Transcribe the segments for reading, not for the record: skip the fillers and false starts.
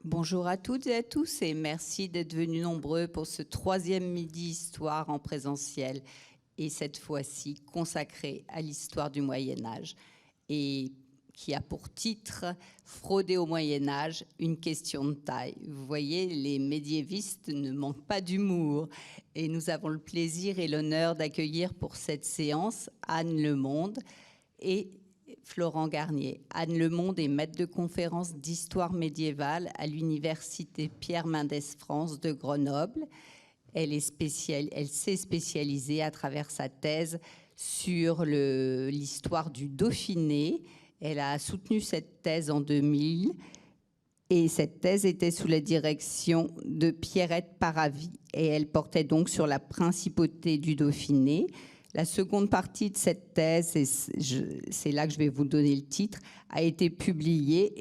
Bonjour à toutes et à tous et merci d'être venus nombreux pour ce 3e Midi Histoire en présentiel et cette fois-ci consacré à l'histoire du Moyen-Âge et qui a pour titre « Frauder au Moyen-Âge, une question de taille ». Vous voyez, les médiévistes ne manquent pas d'humour et nous avons le plaisir et l'honneur d'accueillir pour cette séance Anne Lemonde et Florent Garnier. Anne Lemonde est maître de conférence d'histoire médiévale à l'université Pierre Mendès France de Grenoble. Elle s'est spécialisée à travers sa thèse sur l'histoire du Dauphiné. Elle a soutenu cette thèse en 2000 et cette thèse était sous la direction de Pierrette Paravi et elle portait donc sur la principauté du Dauphiné. La seconde partie de cette thèse, et c'est là que je vais vous donner le titre, a été publiée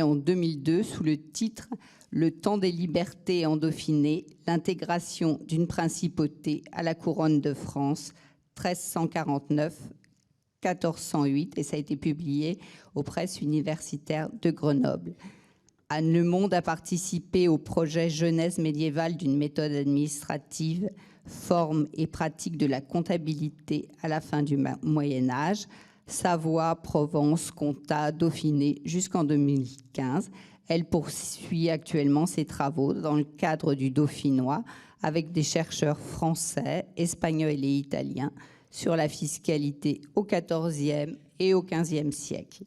en 2002 sous le titre « Le temps des libertés en Dauphiné, l'intégration d'une principauté à la couronne de France, 1349-1408 » et ça a été publié aux presses universitaires de Grenoble. Anne Lemonde a participé au projet Genèse médiévale d'une méthode administrative, forme et pratique de la comptabilité à la fin du Moyen-Âge, Savoie, Provence, Comtat, Dauphiné jusqu'en 2015. Elle poursuit actuellement ses travaux dans le cadre du dauphinois avec des chercheurs français, espagnols et italiens sur la fiscalité au XIVe et au XVe siècle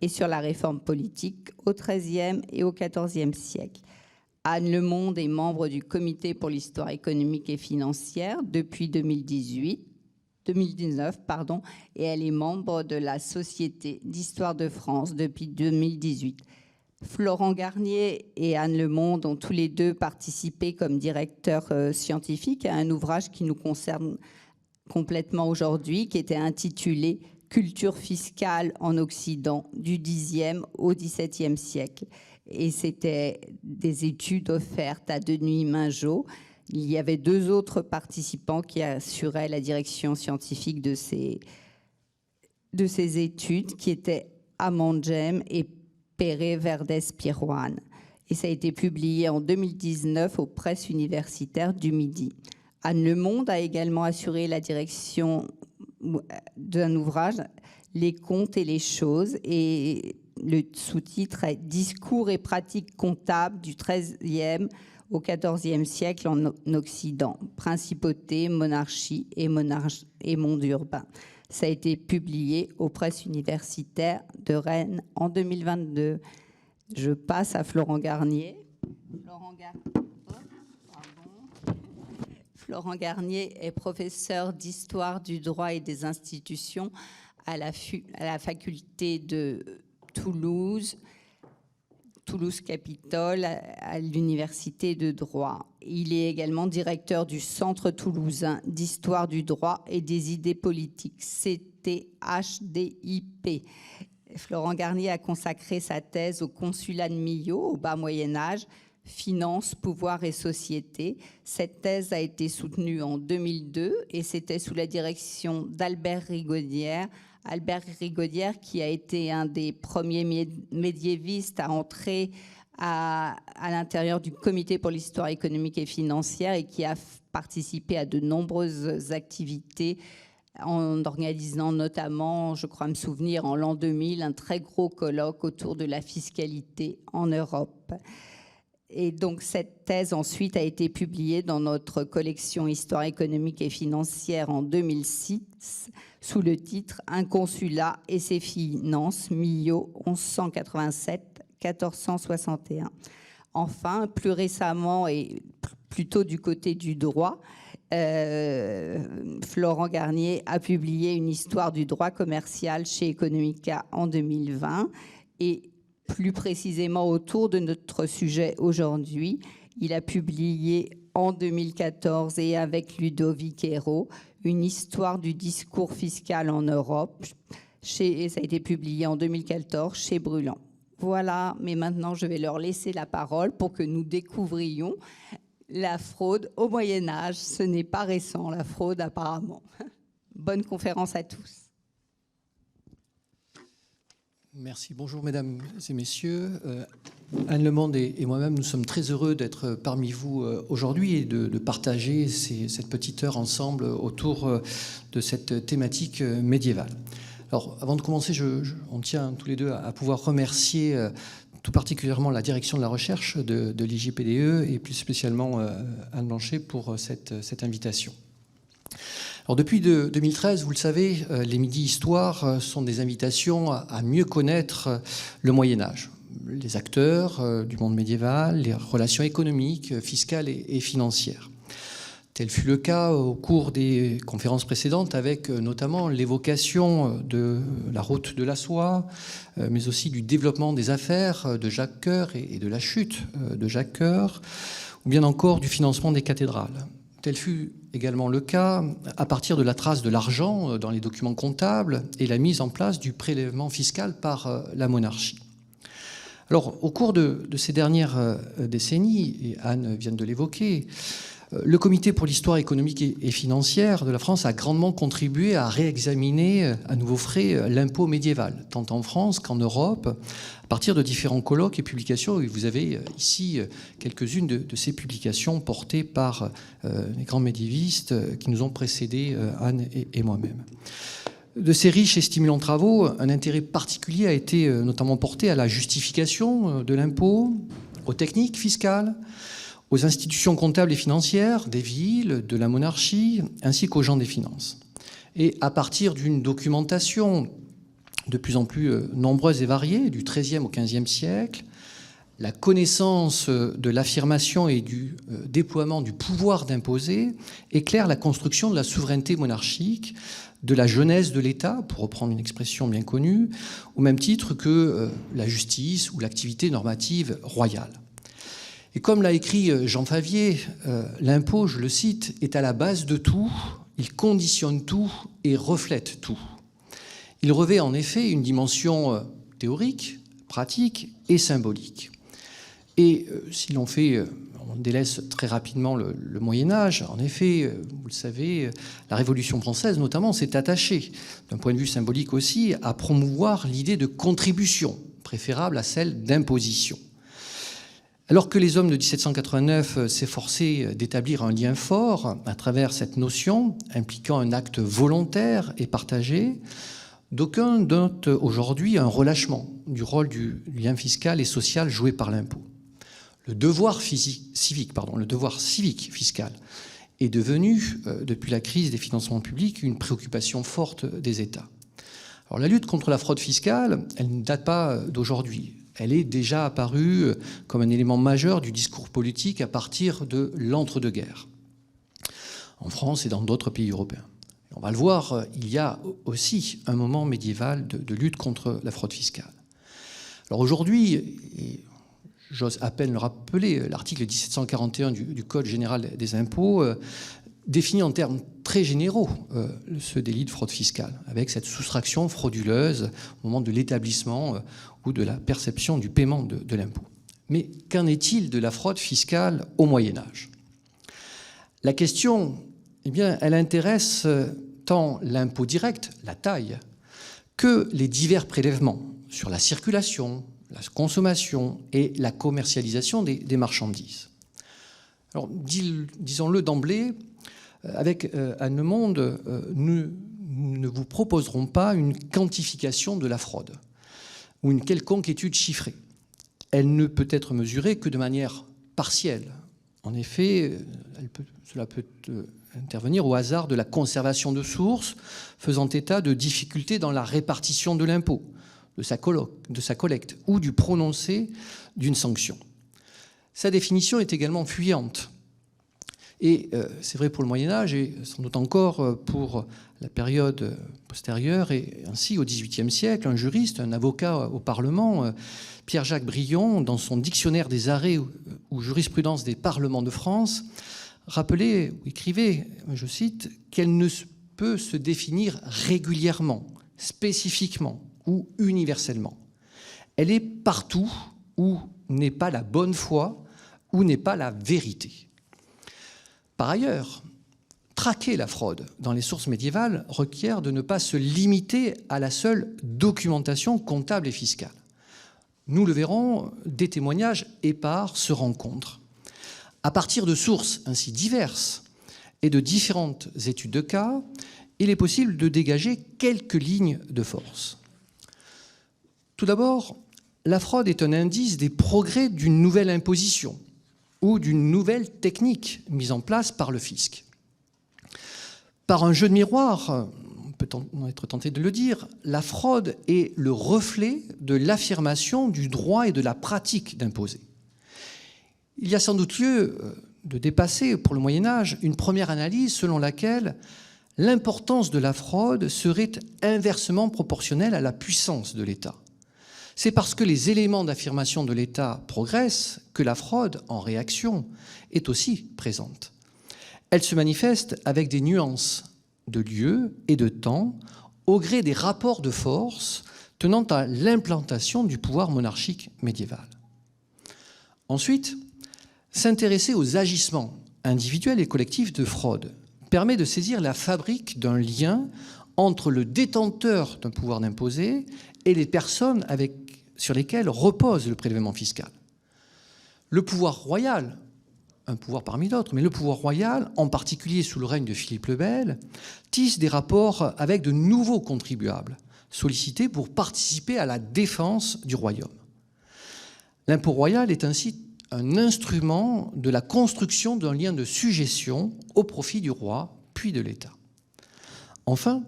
et sur la réforme politique au XIIIe et au XIVe siècle. Anne Lemonde est membre du Comité pour l'histoire économique et financière depuis 2019, et elle est membre de la Société d'histoire de France depuis 2018. Florent Garnier et Anne Lemonde ont tous les deux participé comme directeurs scientifiques à un ouvrage qui nous concerne complètement aujourd'hui, qui était intitulé « Culture fiscale en Occident du Xe au XVIIe siècle ». Et c'était des études offertes à Denis Mingeot. Il y avait 2 autres participants qui assuraient la direction scientifique de ces études, qui étaient Amand Gem et Péré Verdès-Pirouane. Et ça a été publié en 2019 aux presses universitaires du Midi. Anne Lemonde a également assuré la direction d'un ouvrage, Les contes et les choses, et le sous-titre est « Discours et pratiques comptables du XIIIe au XIVe siècle en Occident, principauté, monarchie et monde urbain ». Ça a été publié aux presses universitaires de Rennes en 2022. Je passe à Florent Garnier. Florent Garnier est professeur d'histoire du droit et des institutions à la faculté de Toulouse Capitole, à l'université de droit. Il est également directeur du Centre toulousain d'histoire du droit et des idées politiques, CTHDIP. Florent Garnier a consacré sa thèse au consulat de Millau, au bas Moyen-Âge, Finances, pouvoir et société. Cette thèse a été soutenue en 2002 et c'était sous la direction d'Albert Rigaudière. Albert Rigaudière, qui a été un des premiers médiévistes à entrer à l'intérieur du Comité pour l'histoire économique et financière et qui a participé à de nombreuses activités en organisant notamment, je crois me souvenir, en l'an 2000, un très gros colloque autour de la fiscalité en Europe. Et donc, cette thèse, ensuite, a été publiée dans notre collection Histoire économique et financière en 2006, sous le titre « Un consulat et ses finances, Millau, 1187-1461 ». Enfin, plus récemment, et plutôt du côté du droit, Florent Garnier a publié une histoire du droit commercial chez Economica en 2020 et plus précisément autour de notre sujet aujourd'hui. Il a publié en 2014 et avec Ludovic Hérault une histoire du discours fiscal en Europe. Ça a été publié en 2014 chez Brûlant. Voilà, mais maintenant je vais leur laisser la parole pour que nous découvrions la fraude au Moyen-Âge. Ce n'est pas récent, la fraude apparemment. Bonne conférence à tous. Merci. Bonjour mesdames et messieurs. Anne Lemonde et moi-même, nous sommes très heureux d'être parmi vous aujourd'hui et de partager cette petite heure ensemble autour de cette thématique médiévale. Alors, avant de commencer, on tient tous les deux à pouvoir remercier tout particulièrement la direction de la recherche de l'IGPDE et plus spécialement Anne Blanchet pour cette invitation. Alors depuis 2013, vous le savez, les Midi Histoire sont des invitations à mieux connaître le Moyen-Âge, les acteurs du monde médiéval, les relations économiques, fiscales et financières. Tel fut le cas au cours des conférences précédentes avec notamment l'évocation de la route de la soie, mais aussi du développement des affaires de Jacques Coeur et de la chute de Jacques Coeur, ou bien encore du financement des cathédrales. Tel fut également le cas à partir de la trace de l'argent dans les documents comptables et la mise en place du prélèvement fiscal par la monarchie. Alors, au cours de ces dernières décennies, et Anne vient de l'évoquer, le Comité pour l'histoire économique et financière de la France a grandement contribué à réexaminer à nouveau frais l'impôt médiéval, tant en France qu'en Europe, à partir de différents colloques et publications. Et vous avez ici quelques-unes de ces publications portées par les grands médiévistes qui nous ont précédés, Anne et moi-même. De ces riches et stimulants travaux, un intérêt particulier a été notamment porté à la justification de l'impôt, aux techniques fiscales, aux institutions comptables et financières des villes, de la monarchie, ainsi qu'aux gens des finances. Et à partir d'une documentation de plus en plus nombreuse et variée, du XIIIe au XVe siècle, la connaissance de l'affirmation et du déploiement du pouvoir d'imposer éclaire la construction de la souveraineté monarchique, de la genèse de l'État, pour reprendre une expression bien connue, au même titre que la justice ou l'activité normative royale. Et comme l'a écrit Jean Favier, l'impôt, je le cite, est à la base de tout, il conditionne tout et reflète tout. Il revêt en effet une dimension théorique, pratique et symbolique. Et si l'on délaisse très rapidement le Moyen-Âge, en effet, vous le savez, la Révolution française notamment s'est attachée, d'un point de vue symbolique aussi, à promouvoir l'idée de contribution, préférable à celle d'imposition. Alors que les hommes de 1789 s'efforçaient d'établir un lien fort à travers cette notion, impliquant un acte volontaire et partagé, d'aucuns notent aujourd'hui un relâchement du rôle du lien fiscal et social joué par l'impôt. Le devoir civique fiscal est devenu, depuis la crise des financements publics, une préoccupation forte des États. Alors, la lutte contre la fraude fiscale, elle ne date pas d'aujourd'hui. Elle est déjà apparue comme un élément majeur du discours politique à partir de l'entre-deux-guerres, en France et dans d'autres pays européens. On va le voir, il y a aussi un moment médiéval de lutte contre la fraude fiscale. Alors aujourd'hui, et j'ose à peine le rappeler, l'article 1741 du Code général des impôts définit en termes très généraux ce délit de fraude fiscale, avec cette soustraction frauduleuse au moment de l'établissement ou de la perception du paiement de l'impôt. Mais qu'en est-il de la fraude fiscale au Moyen-Âge? La question, eh bien, elle intéresse tant l'impôt direct, la taille, que les divers prélèvements sur la circulation, la consommation et la commercialisation des marchandises. Alors, disons-le d'emblée, avec Anne Lemonde, nous ne vous proposerons pas une quantification de la fraude ou une quelconque étude chiffrée. Elle ne peut être mesurée que de manière partielle. En effet, cela peut intervenir au hasard de la conservation de sources, faisant état de difficultés dans la répartition de l'impôt, de sa collecte ou du prononcé d'une sanction. Sa définition est également fuyante. Et c'est vrai pour le Moyen-Âge et sans doute encore pour la période postérieure et ainsi au XVIIIe siècle, un juriste, un avocat au Parlement, Pierre-Jacques Brion, dans son dictionnaire des arrêts ou jurisprudence des parlements de France, rappelait ou écrivait, je cite, qu'elle ne peut se définir régulièrement, spécifiquement ou universellement. Elle est partout où n'est pas la bonne foi, où n'est pas la vérité. Par ailleurs, traquer la fraude dans les sources médiévales requiert de ne pas se limiter à la seule documentation comptable et fiscale. Nous le verrons, des témoignages épars se rencontrent. À partir de sources ainsi diverses et de différentes études de cas, il est possible de dégager quelques lignes de force. Tout d'abord, la fraude est un indice des progrès d'une nouvelle imposition ou d'une nouvelle technique mise en place par le fisc. Par un jeu de miroir, on peut être tenté de le dire, la fraude est le reflet de l'affirmation du droit et de la pratique d'imposer. Il y a sans doute lieu de dépasser, pour le Moyen-Âge, une première analyse selon laquelle l'importance de la fraude serait inversement proportionnelle à la puissance de l'État. C'est parce que les éléments d'affirmation de l'État progressent que la fraude, en réaction, est aussi présente. Elle se manifeste avec des nuances de lieu et de temps au gré des rapports de force tenant à l'implantation du pouvoir monarchique médiéval. Ensuite, s'intéresser aux agissements individuels et collectifs de fraude permet de saisir la fabrique d'un lien entre le détenteur d'un pouvoir d'imposer et les personnes sur lesquelles repose le prélèvement fiscal. Le pouvoir royal, un pouvoir parmi d'autres, mais le pouvoir royal, en particulier sous le règne de Philippe le Bel, tisse des rapports avec de nouveaux contribuables, sollicités pour participer à la défense du royaume. L'impôt royal est ainsi un instrument de la construction d'un lien de sujétion au profit du roi, puis de l'État. Enfin,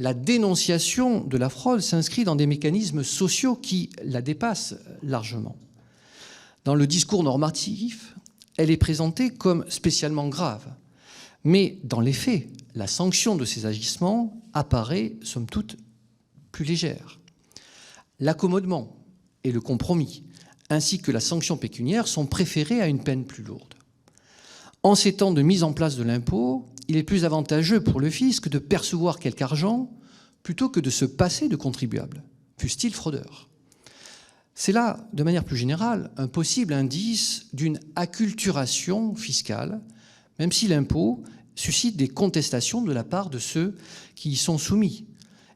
la dénonciation de la fraude s'inscrit dans des mécanismes sociaux qui la dépassent largement. Dans le discours normatif, elle est présentée comme spécialement grave, mais dans les faits, la sanction de ces agissements apparaît, somme toute, plus légère. L'accommodement et le compromis, ainsi que la sanction pécuniaire, sont préférés à une peine plus lourde. En ces temps de mise en place de l'impôt, il est plus avantageux pour le fisc de percevoir quelque argent plutôt que de se passer de contribuables, fussent-ils fraudeurs. C'est là, de manière plus générale, un possible indice d'une acculturation fiscale, même si l'impôt suscite des contestations de la part de ceux qui y sont soumis,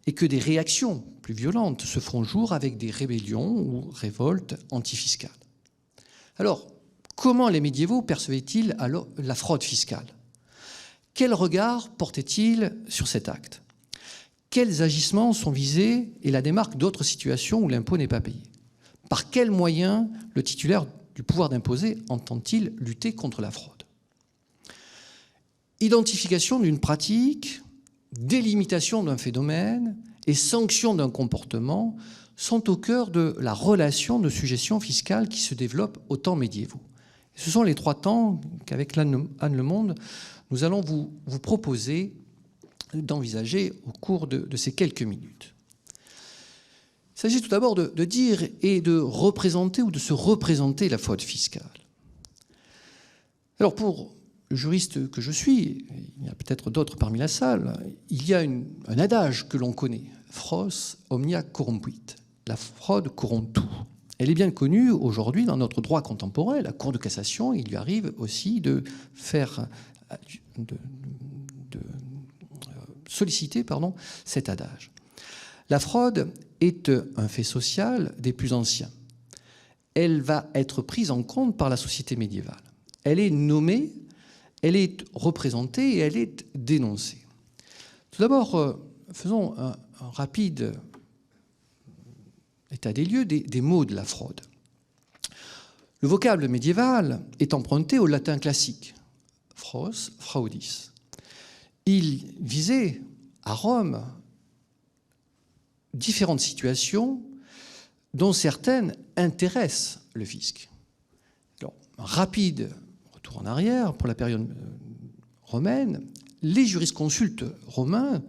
et que des réactions plus violentes se feront jour avec des rébellions ou révoltes antifiscales. Alors, comment les médiévaux percevaient-ils alors la fraude fiscale ? Quel regard portaient-ils sur cet acte ? Quels agissements sont visés et la démarque d'autres situations où l'impôt n'est pas payé ? Par quels moyens le titulaire du pouvoir d'imposer entend-il lutter contre la fraude ? Identification d'une pratique, délimitation d'un phénomène et sanction d'un comportement sont au cœur de la relation de sujétion fiscale qui se développe aux temps médiévaux. Ce sont les trois temps qu'avec Anne Lemonde, nous allons vous proposer d'envisager au cours de ces quelques minutes. Il s'agit tout d'abord de dire et de représenter ou de se représenter la fraude fiscale. Alors pour le juriste que je suis, il y a peut-être d'autres parmi la salle, il y a un adage que l'on connaît, fros omnia corrompuit, la fraude corrompt tout. Elle est bien connue aujourd'hui dans notre droit contemporain. La Cour de cassation, il lui arrive aussi de solliciter cet adage. La fraude est un fait social des plus anciens. Elle va être prise en compte par la société médiévale. Elle est nommée, elle est représentée et elle est dénoncée. Tout d'abord, faisons un rapide état des lieux des mots de la fraude. Le vocable médiéval est emprunté au latin classique, fros, fraudis. Il visait à Rome différentes situations dont certaines intéressent le fisc. Alors, un rapide retour en arrière pour la période romaine, les jurisconsultes romains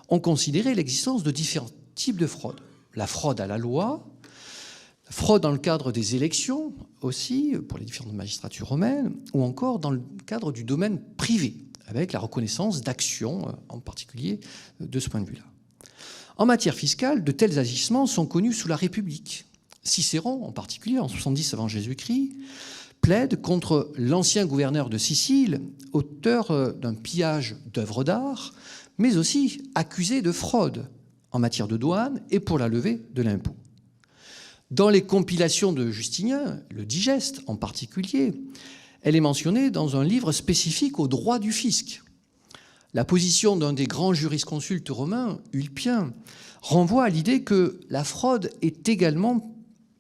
ont considéré l'existence de différents types de fraude. La fraude à la loi, la fraude dans le cadre des élections aussi, pour les différentes magistratures romaines, ou encore dans le cadre du domaine privé, avec la reconnaissance d'actions, en particulier de ce point de vue-là. En matière fiscale, de tels agissements sont connus sous la République. Cicéron, en particulier, en 70 avant Jésus-Christ, plaide contre l'ancien gouverneur de Sicile, auteur d'un pillage d'œuvres d'art, mais aussi accusé de fraude en matière de douane et pour la levée de l'impôt. Dans les compilations de Justinien, le Digeste en particulier, elle est mentionnée dans un livre spécifique au droit du fisc. La position d'un des grands jurisconsultes romains, Ulpien, renvoie à l'idée que la fraude est également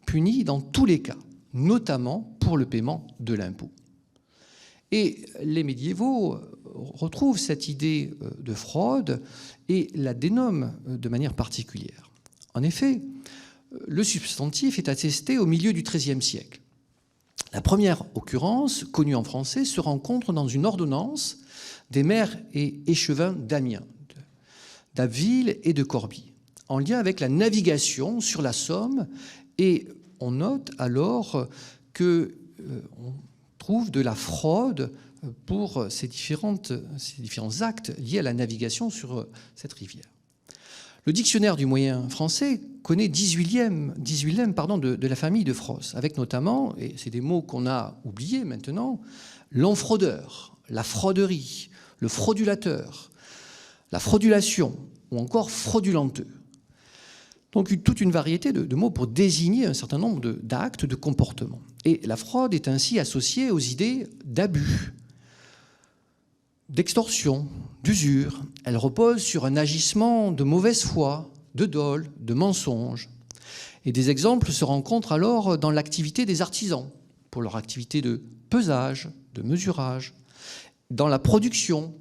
punie dans tous les cas, notamment pour le paiement de l'impôt. Et les médiévaux retrouvent cette idée de fraude et la dénomment de manière particulière. En effet, le substantif est attesté au milieu du XIIIe siècle. La première occurrence, connue en français, se rencontre dans une ordonnance des maires et échevins d'Amiens, d'Abbeville et de Corbie, en lien avec la navigation sur la Somme, et on note alors qu'on trouve de la fraude pour ces différents actes liés à la navigation sur cette rivière. Le dictionnaire du moyen français connaît 18 lemmes de la famille de Fros, avec notamment, et c'est des mots qu'on a oubliés maintenant, l'enfraudeur, la frauderie, le fraudulateur, la fraudulation ou encore fraudulenteux. Donc toute une variété de mots pour désigner un certain nombre d'actes, de comportements. Et la fraude est ainsi associée aux idées d'abus, d'extorsion, d'usure. Elle repose sur un agissement de mauvaise foi, de dol, de mensonge. Et des exemples se rencontrent alors dans l'activité des artisans, pour leur activité de pesage, de mesurage, dans la production,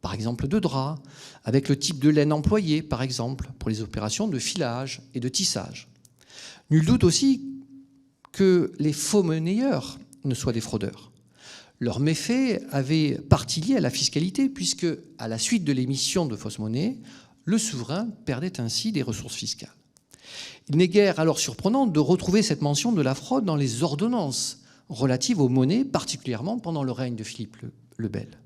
par exemple de draps, avec le type de laine employé, par exemple, pour les opérations de filage et de tissage. Nul doute aussi que les faux monnayeurs ne soient des fraudeurs. Leurs méfaits avaient partie liée à la fiscalité, puisque, à la suite de l'émission de fausses monnaies, le souverain perdait ainsi des ressources fiscales. Il n'est guère alors surprenant de retrouver cette mention de la fraude dans les ordonnances relatives aux monnaies, particulièrement pendant le règne de Philippe le Bel.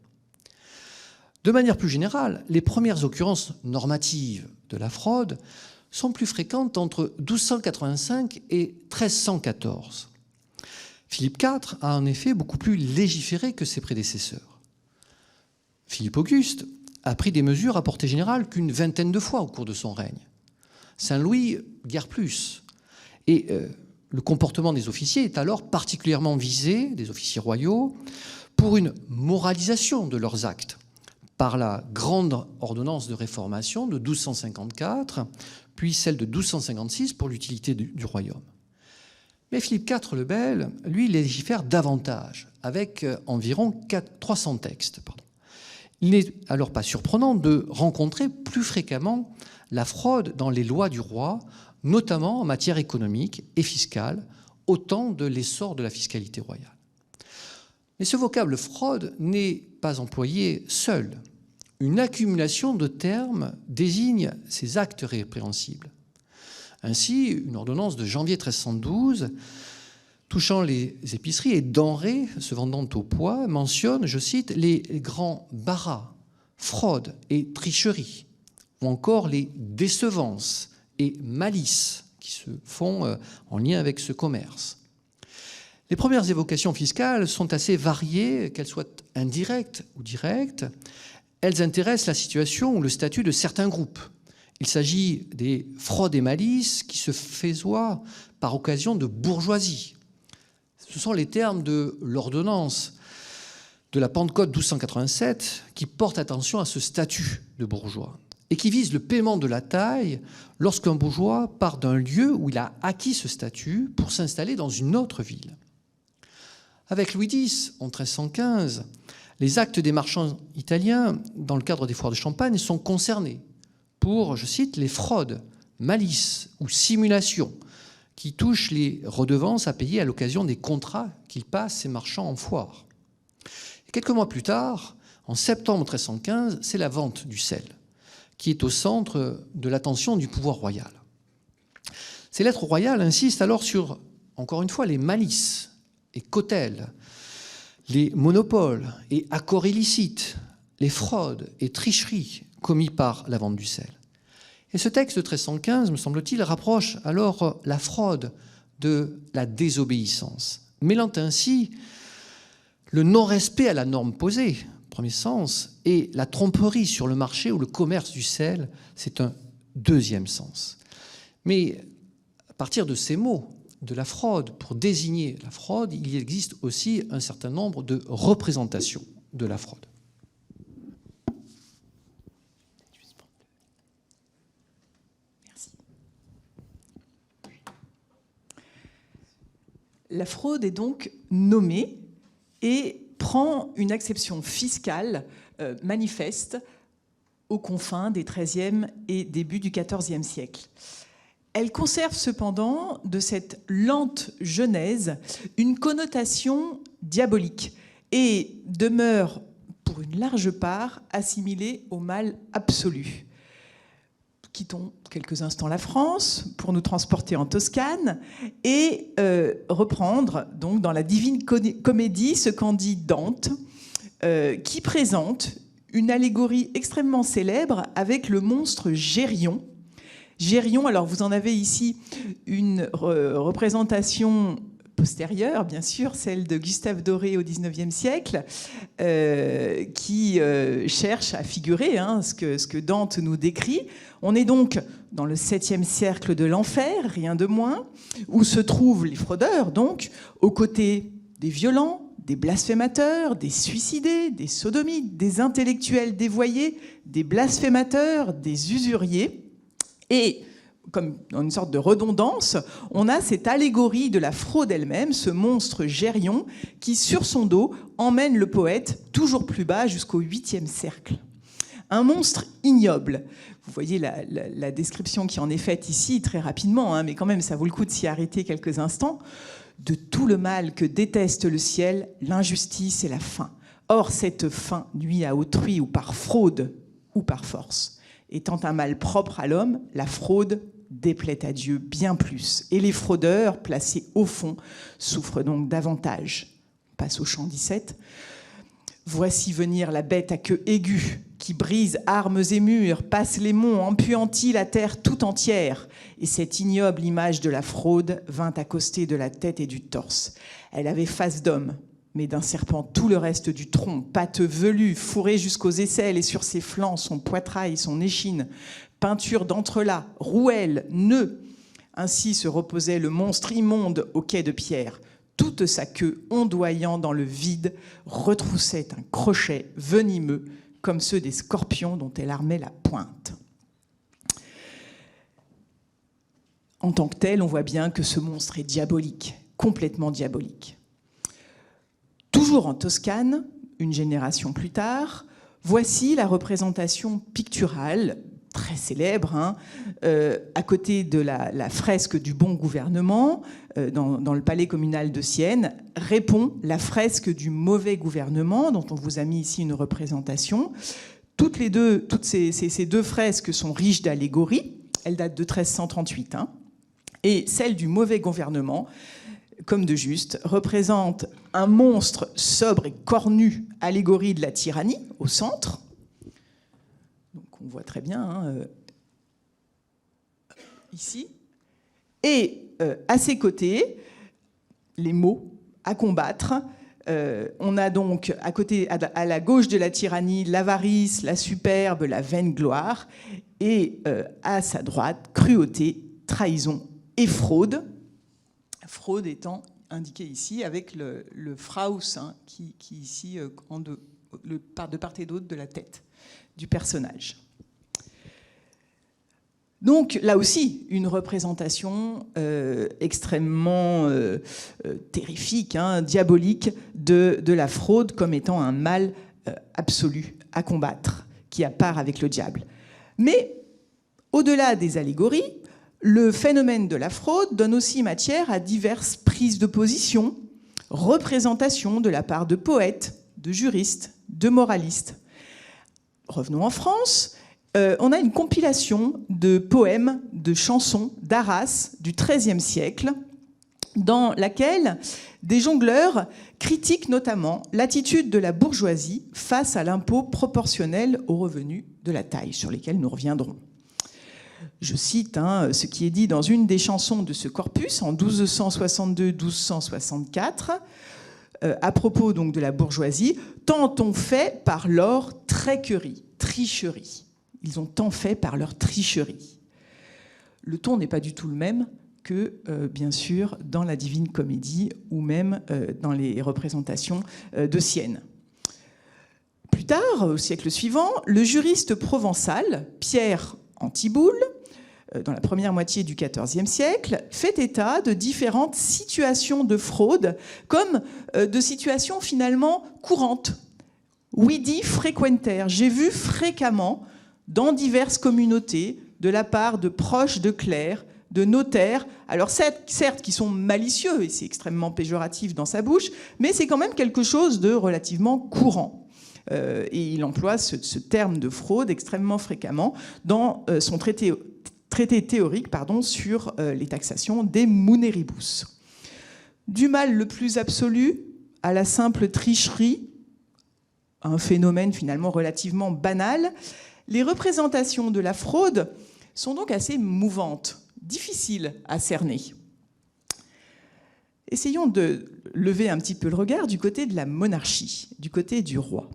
De manière plus générale, les premières occurrences normatives de la fraude sont plus fréquentes entre 1285 et 1314. Philippe IV a en effet beaucoup plus légiféré que ses prédécesseurs. Philippe Auguste a pris des mesures à portée générale qu'une vingtaine de fois au cours de son règne. Saint-Louis, guère plus. Et le comportement des officiers est alors particulièrement visé, des officiers royaux, pour une moralisation de leurs actes, par la grande ordonnance de réformation de 1254, puis celle de 1256 pour l'utilité du royaume. Mais Philippe IV le Bel, lui, légifère davantage, avec environ 300 textes. Il n'est alors pas surprenant de rencontrer plus fréquemment la fraude dans les lois du roi, notamment en matière économique et fiscale, au temps de l'essor de la fiscalité royale. Mais ce vocable fraude n'est pas employé seul. Une accumulation de termes désigne ces actes répréhensibles. Ainsi, une ordonnance de janvier 1312 touchant les épiceries et denrées se vendant au poids mentionne, je cite, les grands barras, fraudes et tricheries, ou encore les décevances et malices qui se font en lien avec ce commerce. Les premières évocations fiscales sont assez variées, qu'elles soient indirectes ou directes. Elles intéressent la situation ou le statut de certains groupes. Il s'agit des fraudes et malices qui se faisoient par occasion de bourgeoisie. Ce sont les termes de l'ordonnance de la Pentecôte 1287 qui portent attention à ce statut de bourgeois et qui vise le paiement de la taille lorsqu'un bourgeois part d'un lieu où il a acquis ce statut pour s'installer dans une autre ville. Avec Louis X, en 1315, les actes des marchands italiens, dans le cadre des foires de Champagne, sont concernés pour, je cite, les fraudes, malices ou simulations qui touchent les redevances à payer à l'occasion des contrats qu'ils passent ces marchands en foire. Et quelques mois plus tard, en septembre 1315, c'est la vente du sel qui est au centre de l'attention du pouvoir royal. Ces lettres royales insistent alors sur, encore une fois, les malices et cautèles, les monopoles et accords illicites, les fraudes et tricheries commis par la vente du sel. Et ce texte de 1315, me semble-t-il, rapproche alors la fraude de la désobéissance, mêlant ainsi le non-respect à la norme posée, premier sens, et la tromperie sur le marché ou le commerce du sel, c'est un deuxième sens. Mais à partir de ces mots, de la fraude, pour désigner la fraude, il existe aussi un certain nombre de représentations de la fraude. Merci. La fraude est donc nommée et prend une acception fiscale manifeste aux confins des XIIIe et début du XIVe siècle. Elle conserve cependant, de cette lente genèse, une connotation diabolique et demeure, pour une large part, assimilée au mal absolu. Quittons quelques instants la France pour nous transporter en Toscane et reprendre donc dans la Divine Comédie ce qu'en dit Dante, qui présente une allégorie extrêmement célèbre avec le monstre Gérion. Gérion, alors vous en avez ici une représentation postérieure, bien sûr, celle de Gustave Doré au XIXe siècle, qui cherche à figurer ce que Dante nous décrit. On est donc dans le 7e cercle de l'enfer, rien de moins, où se trouvent les fraudeurs, donc, aux côtés des violents, des blasphémateurs, des suicidés, des sodomites, des intellectuels dévoyés, des blasphémateurs, des usuriers. Et, comme dans une sorte de redondance, on a cette allégorie de la fraude elle-même, ce monstre Gérion, qui, sur son dos, emmène le poète toujours plus bas jusqu'au 8e cercle. Un monstre ignoble. Vous voyez la description qui en est faite ici, très rapidement, mais quand même, ça vaut le coup de s'y arrêter quelques instants. De tout le mal que déteste le ciel, l'injustice et la faim. Or, cette faim nuit à autrui ou par fraude ou par force. Étant un mal propre à l'homme, la fraude déplaît à Dieu bien plus. Et les fraudeurs, placés au fond, souffrent donc davantage. On passe au chant 17. Voici venir la bête à queue aiguë, qui brise armes et murs, passe les monts, empuantit la terre tout entière. Et cette ignoble image de la fraude vint accoster de la tête et du torse. Elle avait face d'homme, mais d'un serpent tout le reste du tronc, pattes velues, fourrées jusqu'aux aisselles, et sur ses flancs, son poitrail, son échine, peinture d'entrelacs, rouelles, nœuds. Ainsi se reposait le monstre immonde au quai de pierre. Toute sa queue, ondoyant dans le vide, retroussait un crochet venimeux, comme ceux des scorpions dont elle armait la pointe. En tant que tel, on voit bien que ce monstre est diabolique, complètement diabolique. Toujours en Toscane, une génération plus tard, voici la représentation picturale, très célèbre, à côté de la fresque du bon gouvernement, dans le palais communal de Sienne, répond la fresque du mauvais gouvernement, dont on vous a mis ici une représentation. Toutes ces deux fresques sont riches d'allégories. Elles datent de 1338. Et celle du mauvais gouvernement, comme de juste, représente un monstre sobre et cornu, allégorie de la tyrannie, au centre. Donc on voit très bien ici. Et à ses côtés, les mots à combattre. On a donc à côté, à la gauche de la tyrannie, l'avarice, la superbe, la vaine gloire, et à sa droite, cruauté, trahison et fraude. Fraude étant indiquée ici avec le Fraus qui ici de part et d'autre de la tête du personnage. Donc là aussi, une représentation extrêmement terrifique, diabolique de la fraude comme étant un mal absolu à combattre, qui a part avec le diable. Mais au-delà des allégories, le phénomène de la fraude donne aussi matière à diverses prises de position, représentations de la part de poètes, de juristes, de moralistes. Revenons en France. On a une compilation de poèmes, de chansons d'Arras du XIIIe siècle, dans laquelle des jongleurs critiquent notamment l'attitude de la bourgeoisie face à l'impôt proportionnel aux revenus de la taille, sur lesquels nous reviendrons. Je cite ce qui est dit dans une des chansons de ce corpus en 1262-1264, à propos donc de la bourgeoisie. « Tant on fait par leur tricherie. Ils ont tant fait par leur tricherie. » Le ton n'est pas du tout le même que, bien sûr, dans la Divine Comédie ou même dans les représentations de Sienne. Plus tard, au siècle suivant, le juriste provençal Pierre Antiboul, dans la première moitié du XIVe siècle, fait état de différentes situations de fraude comme de situations finalement courantes. Vidi frequenter, j'ai vu fréquemment dans diverses communautés, de la part de proches de clercs, de notaires, alors certes qui sont malicieux, et c'est extrêmement péjoratif dans sa bouche, mais c'est quand même quelque chose de relativement courant. Et il emploie ce terme de fraude extrêmement fréquemment dans son traité théorique sur les taxations des munéribus. Du mal le plus absolu à la simple tricherie, un phénomène finalement relativement banal, les représentations de la fraude sont donc assez mouvantes, difficiles à cerner. Essayons de lever un petit peu le regard du côté de la monarchie, du côté du roi.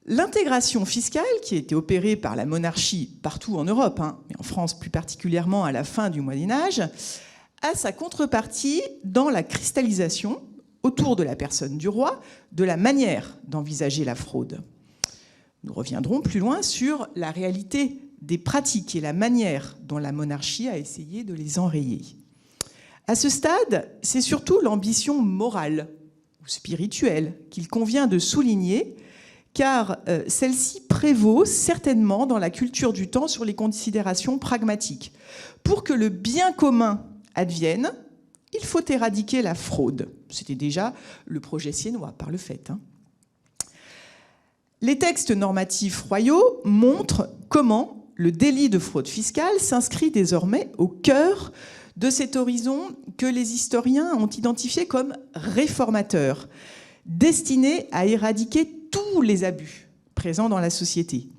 L'intégration fiscale qui a été opérée par la monarchie partout en Europe, mais en France plus particulièrement à la fin du Moyen-Âge, a sa contrepartie dans la cristallisation, autour de la personne du roi, de la manière d'envisager la fraude. Nous reviendrons plus loin sur la réalité des pratiques et la manière dont la monarchie a essayé de les enrayer. À ce stade, c'est surtout l'ambition morale ou spirituelle qu'il convient de souligner, car celle-ci prévaut certainement dans la culture du temps sur les considérations pragmatiques. Pour que le bien commun advienne, il faut éradiquer la fraude. C'était déjà le projet siennois, par le fait. Les textes normatifs royaux montrent comment le délit de fraude fiscale s'inscrit désormais au cœur de cet horizon que les historiens ont identifié comme réformateur, destiné à éradiquer tous les abus présents dans la société.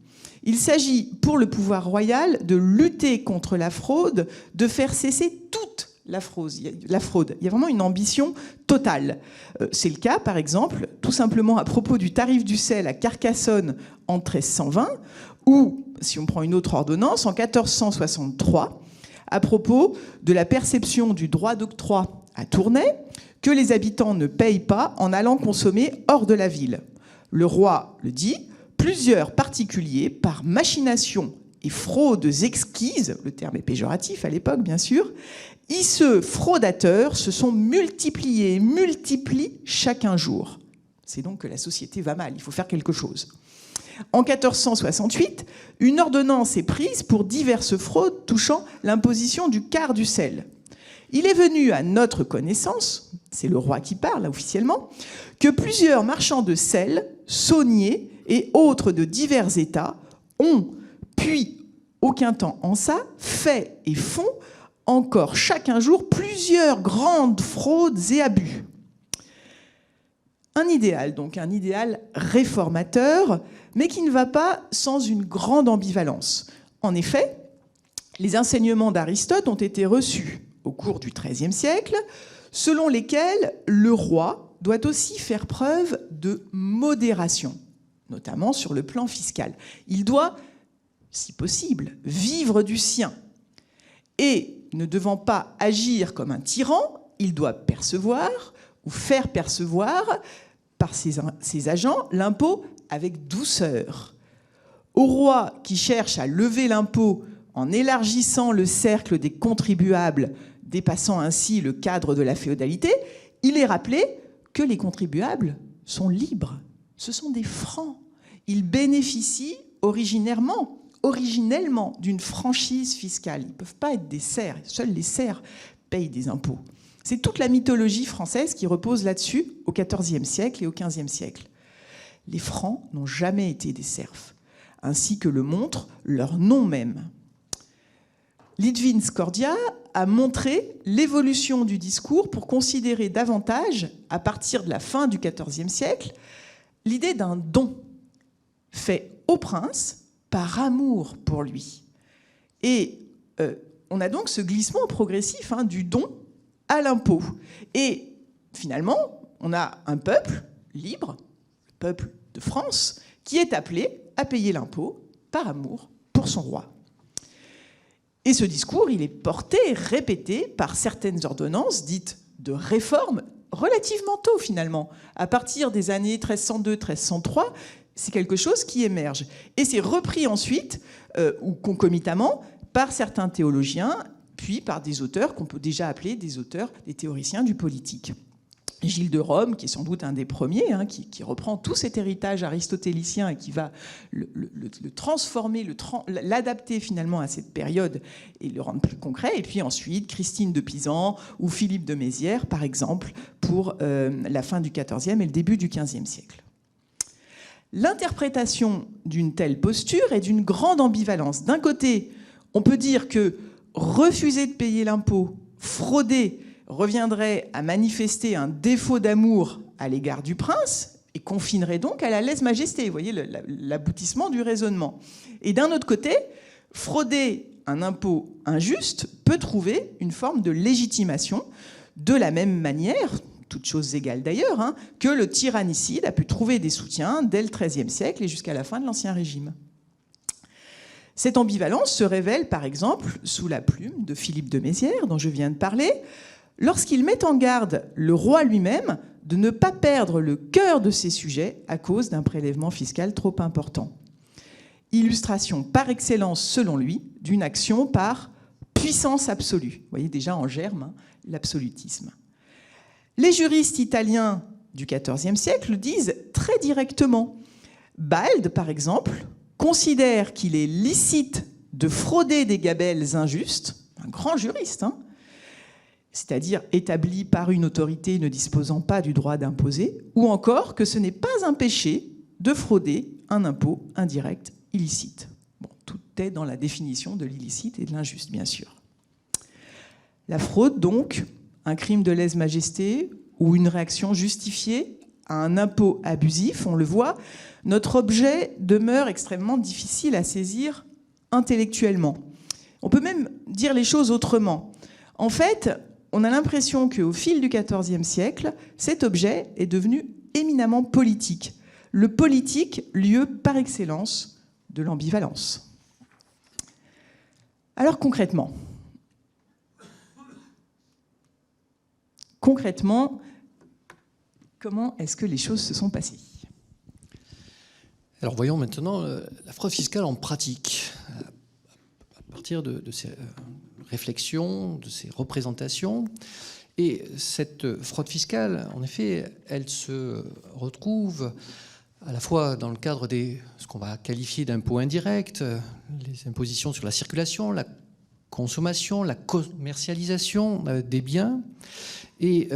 Il s'agit pour le pouvoir royal de lutter contre la fraude, de faire cesser toute la fraude. Il y a vraiment une ambition totale. C'est le cas, par exemple, tout simplement à propos du tarif du sel à Carcassonne en 1320, ou, si on prend une autre ordonnance, en 1463, à propos de la perception du droit d'octroi à Tournai, que les habitants ne payent pas en allant consommer hors de la ville. Le roi le dit, plusieurs particuliers, par machination et fraudes exquises, le terme est péjoratif à l'époque bien sûr, iceux fraudateurs se sont multipliés et multiplient chaque jour. C'est donc que la société va mal, il faut faire quelque chose. En 1468, une ordonnance est prise pour diverses fraudes touchant l'imposition du quart du sel. Il est venu à notre connaissance, c'est le roi qui parle officiellement, que plusieurs marchands de sel, sauniers et autres de divers États ont, puis aucun temps en ça, fait et font encore chaque jour plusieurs grandes fraudes et abus. Un idéal, donc un idéal réformateur, mais qui ne va pas sans une grande ambivalence. En effet, les enseignements d'Aristote ont été reçus au cours du XIIIe siècle, selon lesquels le roi doit aussi faire preuve de modération, notamment sur le plan fiscal. Il doit, si possible, vivre du sien. Et ne devant pas agir comme un tyran, il doit percevoir ou faire percevoir par ses agents l'impôt avec douceur. Au roi qui cherche à lever l'impôt en élargissant le cercle des contribuables, dépassant ainsi le cadre de la féodalité, il est rappelé que les contribuables sont libres. Ce sont des francs. Ils bénéficient originellement d'une franchise fiscale. Ils ne peuvent pas être des serfs. Seuls les serfs payent des impôts. C'est toute la mythologie française qui repose là-dessus au XIVe siècle et au XVe siècle. Les francs n'ont jamais été des serfs, ainsi que le montre leur nom même. Litvin Skordia a montré l'évolution du discours pour considérer davantage, à partir de la fin du XIVe siècle, l'idée d'un don fait au prince par amour pour lui. Et on a donc ce glissement progressif du don à l'impôt. Et finalement, on a un peuple libre, le peuple de France, qui est appelé à payer l'impôt par amour pour son roi. Et ce discours, il est porté et répété par certaines ordonnances dites de réforme, relativement tôt finalement. À partir des années 1302-1303, c'est quelque chose qui émerge. Et c'est repris ensuite, ou concomitamment, par certains théologiens, puis par des auteurs qu'on peut déjà appeler des auteurs, des théoriciens du politique. Gilles de Rome, qui est sans doute un des premiers, qui reprend tout cet héritage aristotélicien et qui va le transformer, l'adapter finalement à cette période et le rendre plus concret. Et puis ensuite, Christine de Pisan ou Philippe de Mézières, par exemple, pour la fin du XIVe et le début du XVe siècle. L'interprétation d'une telle posture est d'une grande ambivalence. D'un côté, on peut dire que refuser de payer l'impôt, frauder, reviendrait à manifester un défaut d'amour à l'égard du prince et confinerait donc à la lèse-majesté. Vous voyez l'aboutissement du raisonnement. Et d'un autre côté, frauder un impôt injuste peut trouver une forme de légitimation de la même manière, toutes choses égales d'ailleurs, que le tyrannicide a pu trouver des soutiens dès le XIIIe siècle et jusqu'à la fin de l'Ancien Régime. Cette ambivalence se révèle par exemple sous la plume de Philippe de Mézières, dont je viens de parler, lorsqu'il met en garde le roi lui-même de ne pas perdre le cœur de ses sujets à cause d'un prélèvement fiscal trop important. Illustration par excellence, selon lui, d'une action par puissance absolue. Vous voyez déjà en germe l'absolutisme. Les juristes italiens du XIVe siècle disent très directement. Balde, par exemple, considère qu'il est licite de frauder des gabelles injustes, un grand juriste, c'est-à-dire établi par une autorité ne disposant pas du droit d'imposer, ou encore que ce n'est pas un péché de frauder un impôt indirect illicite. Bon, tout est dans la définition de l'illicite et de l'injuste, bien sûr. La fraude, donc, un crime de lèse-majesté ou une réaction justifiée à un impôt abusif, on le voit, notre objet demeure extrêmement difficile à saisir intellectuellement. On peut même dire les choses autrement. En fait, on a l'impression qu'au fil du XIVe siècle, cet objet est devenu éminemment politique. Le politique, lieu par excellence de l'ambivalence. Alors concrètement, comment est-ce que les choses se sont passées ? Alors voyons maintenant la fraude fiscale en pratique. À partir de ces réflexions, de ces représentations. Et cette fraude fiscale, en effet, elle se retrouve à la fois dans le cadre des ce qu'on va qualifier d'impôts indirects, les impositions sur la circulation, la consommation, la commercialisation des biens, et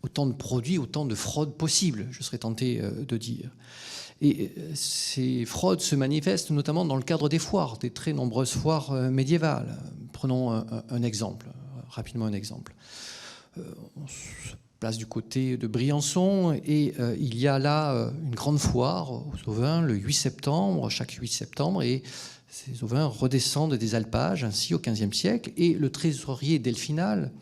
autant de produits, autant de fraudes possibles, je serais tenté de dire. Et ces fraudes se manifestent notamment dans le cadre des foires, des très nombreuses foires médiévales. Prenons un exemple, rapidement un exemple. On se place du côté de Briançon et il y a là une grande foire aux ovins le 8 septembre, chaque 8 septembre, et ces ovins redescendent des alpages, ainsi au XVe siècle, et le trésorier delphinal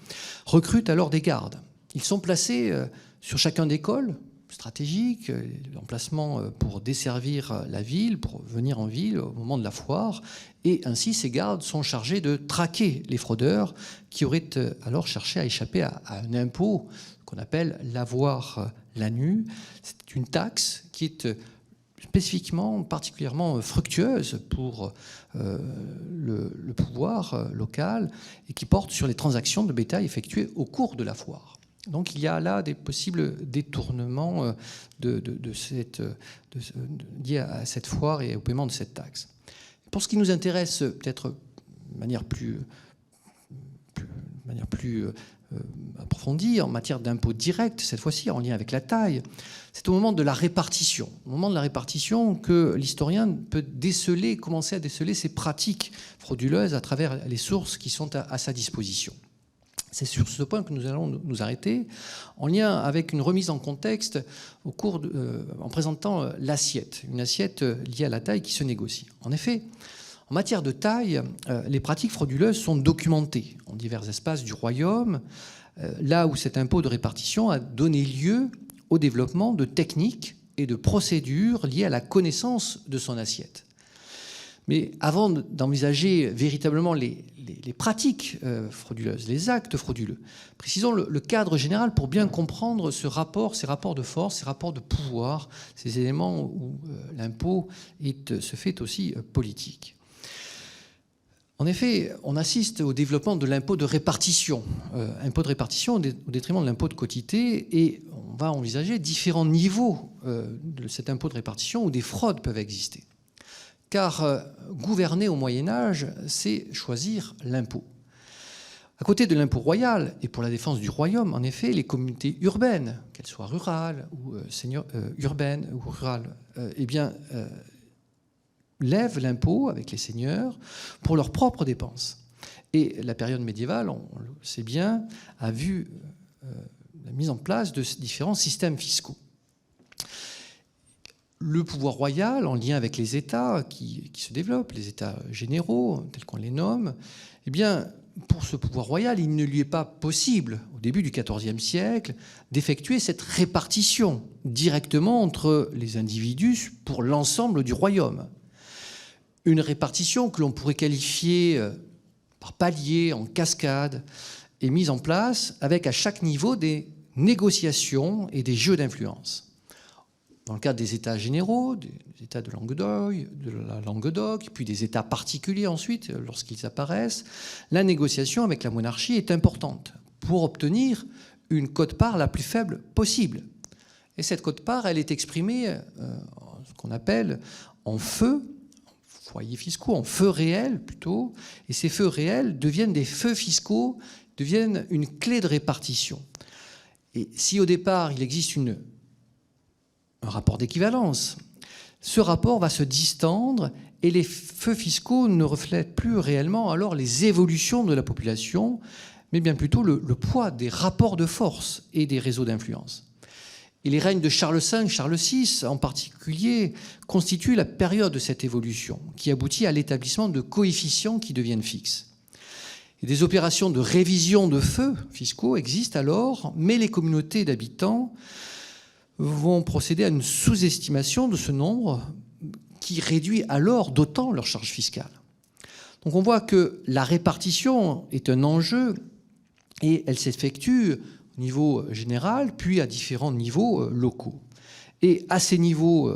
recrute alors des gardes. Ils sont placés sur chacun des cols stratégiques, l'emplacement pour desservir la ville, pour venir en ville au moment de la foire, et ainsi ces gardes sont chargés de traquer les fraudeurs qui auraient alors cherché à échapper à un impôt qu'on appelle l'avoir l'anu. C'est une taxe qui est spécifiquement, particulièrement fructueuse pour le pouvoir local et qui porte sur les transactions de bétail effectuées au cours de la foire. Donc il y a là des possibles détournements liés à cette foire et au paiement de cette taxe. Pour ce qui nous intéresse peut-être de manière plus approfondie en matière d'impôts directs, cette fois-ci en lien avec la taille, c'est au moment de la répartition. Au moment de la répartition que l'historien peut commencer à déceler ces pratiques frauduleuses à travers les sources qui sont à sa disposition. C'est sur ce point que nous allons nous arrêter, en lien avec une remise en contexte en présentant l'assiette, une assiette liée à la taille qui se négocie. En effet, en matière de taille, les pratiques frauduleuses sont documentées en divers espaces du royaume, là où cet impôt de répartition a donné lieu au développement de techniques et de procédures liées à la connaissance de son assiette. Mais avant d'envisager véritablement les pratiques frauduleuses, les actes frauduleux, précisons le cadre général pour bien comprendre ces rapports de force, ces rapports de pouvoir, ces éléments où l'impôt se fait aussi politique. En effet, on assiste au développement de l'impôt de répartition, au détriment de l'impôt de quotité, et on va envisager différents niveaux de cet impôt de répartition où des fraudes peuvent exister. Car gouverner au Moyen-Âge, c'est choisir l'impôt. À côté de l'impôt royal, et pour la défense du royaume, en effet, les communautés urbaines, qu'elles soient rurales ou urbaines ou rurales, lèvent l'impôt avec les seigneurs pour leurs propres dépenses. Et la période médiévale, on le sait bien, a vu la mise en place de différents systèmes fiscaux. Le pouvoir royal, en lien avec les États qui se développent, les États généraux, tels qu'on les nomme, eh bien, pour ce pouvoir royal, il ne lui est pas possible, au début du XIVe siècle, d'effectuer cette répartition directement entre les individus pour l'ensemble du royaume. Une répartition que l'on pourrait qualifier par paliers, en cascade, est mise en place avec à chaque niveau des négociations et des jeux d'influence. Dans le cadre des États généraux, des États de la Languedoc, puis des États particuliers ensuite, lorsqu'ils apparaissent, la négociation avec la monarchie est importante pour obtenir une quote-part la plus faible possible. Et cette quote-part, elle est exprimée, ce qu'on appelle en feux, foyers fiscaux, en feux réels plutôt, et ces feux réels deviennent des feux fiscaux, deviennent une clé de répartition. Et si au départ, il existe un rapport d'équivalence, ce rapport va se distendre et les feux fiscaux ne reflètent plus réellement alors les évolutions de la population, mais bien plutôt le poids des rapports de force et des réseaux d'influence. Et les règnes de Charles V, Charles VI en particulier, constituent la période de cette évolution qui aboutit à l'établissement de coefficients qui deviennent fixes. Et des opérations de révision de feux fiscaux existent alors, mais les communautés d'habitants vont procéder à une sous-estimation de ce nombre qui réduit alors d'autant leur charge fiscale. Donc on voit que la répartition est un enjeu et elle s'effectue au niveau général, puis à différents niveaux locaux. Et à ces niveaux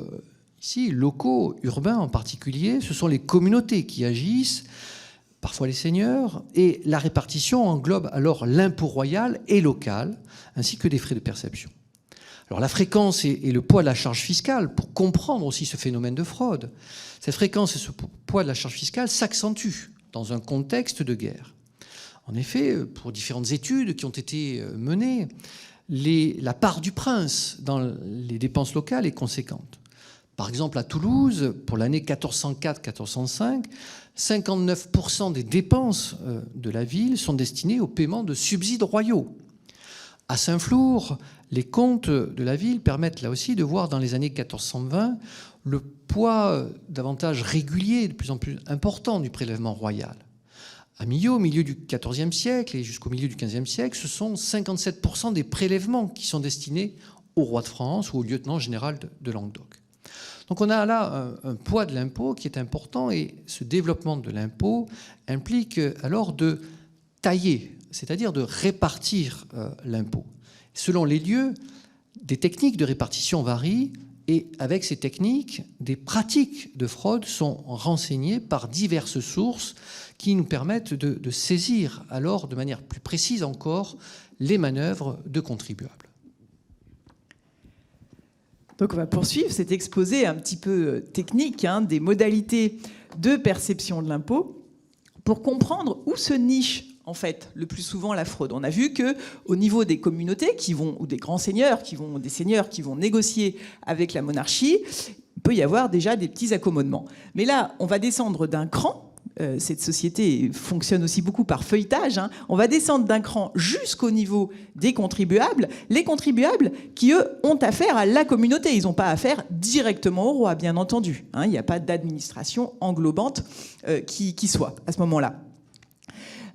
ici, locaux, urbains en particulier, ce sont les communautés qui agissent, parfois les seigneurs, et la répartition englobe alors l'impôt royal et local, ainsi que des frais de perception. Alors la fréquence et le poids de la charge fiscale, pour comprendre aussi ce phénomène de fraude, cette fréquence et ce poids de la charge fiscale s'accentuent dans un contexte de guerre. En effet, pour différentes études qui ont été menées, la part du prince dans les dépenses locales est conséquente. Par exemple, à Toulouse, pour l'année 1404-1405, 59% des dépenses de la ville sont destinées au paiement de subsides royaux. À Saint-Flour, les comptes de la ville permettent là aussi de voir dans les années 1420 le poids davantage régulier, de plus en plus important du prélèvement royal. À Millau, au milieu du XIVe siècle et jusqu'au milieu du XVe siècle, ce sont 57% des prélèvements qui sont destinés au roi de France ou au lieutenant général de Languedoc. Donc on a là un poids de l'impôt qui est important et ce développement de l'impôt implique alors de tailler, c'est-à-dire de répartir l'impôt. Selon les lieux, des techniques de répartition varient et avec ces techniques, des pratiques de fraude sont renseignées par diverses sources qui nous permettent de saisir alors de manière plus précise encore les manœuvres de contribuables. Donc on va poursuivre cet exposé un petit peu technique des modalités de perception de l'impôt pour comprendre où se niche en fait le plus souvent la fraude. On a vu qu'au niveau des communautés ou des grands seigneurs des seigneurs qui vont négocier avec la monarchie, il peut y avoir déjà des petits accommodements. Mais là, on va descendre d'un cran cette société fonctionne aussi beaucoup par feuilletage, hein. On va descendre d'un cran jusqu'au niveau des contribuables, les contribuables qui, eux, ont affaire à la communauté. Ils n'ont pas affaire directement au roi, bien entendu, hein. Il n'y a pas d'administration englobante qui soit à ce moment-là.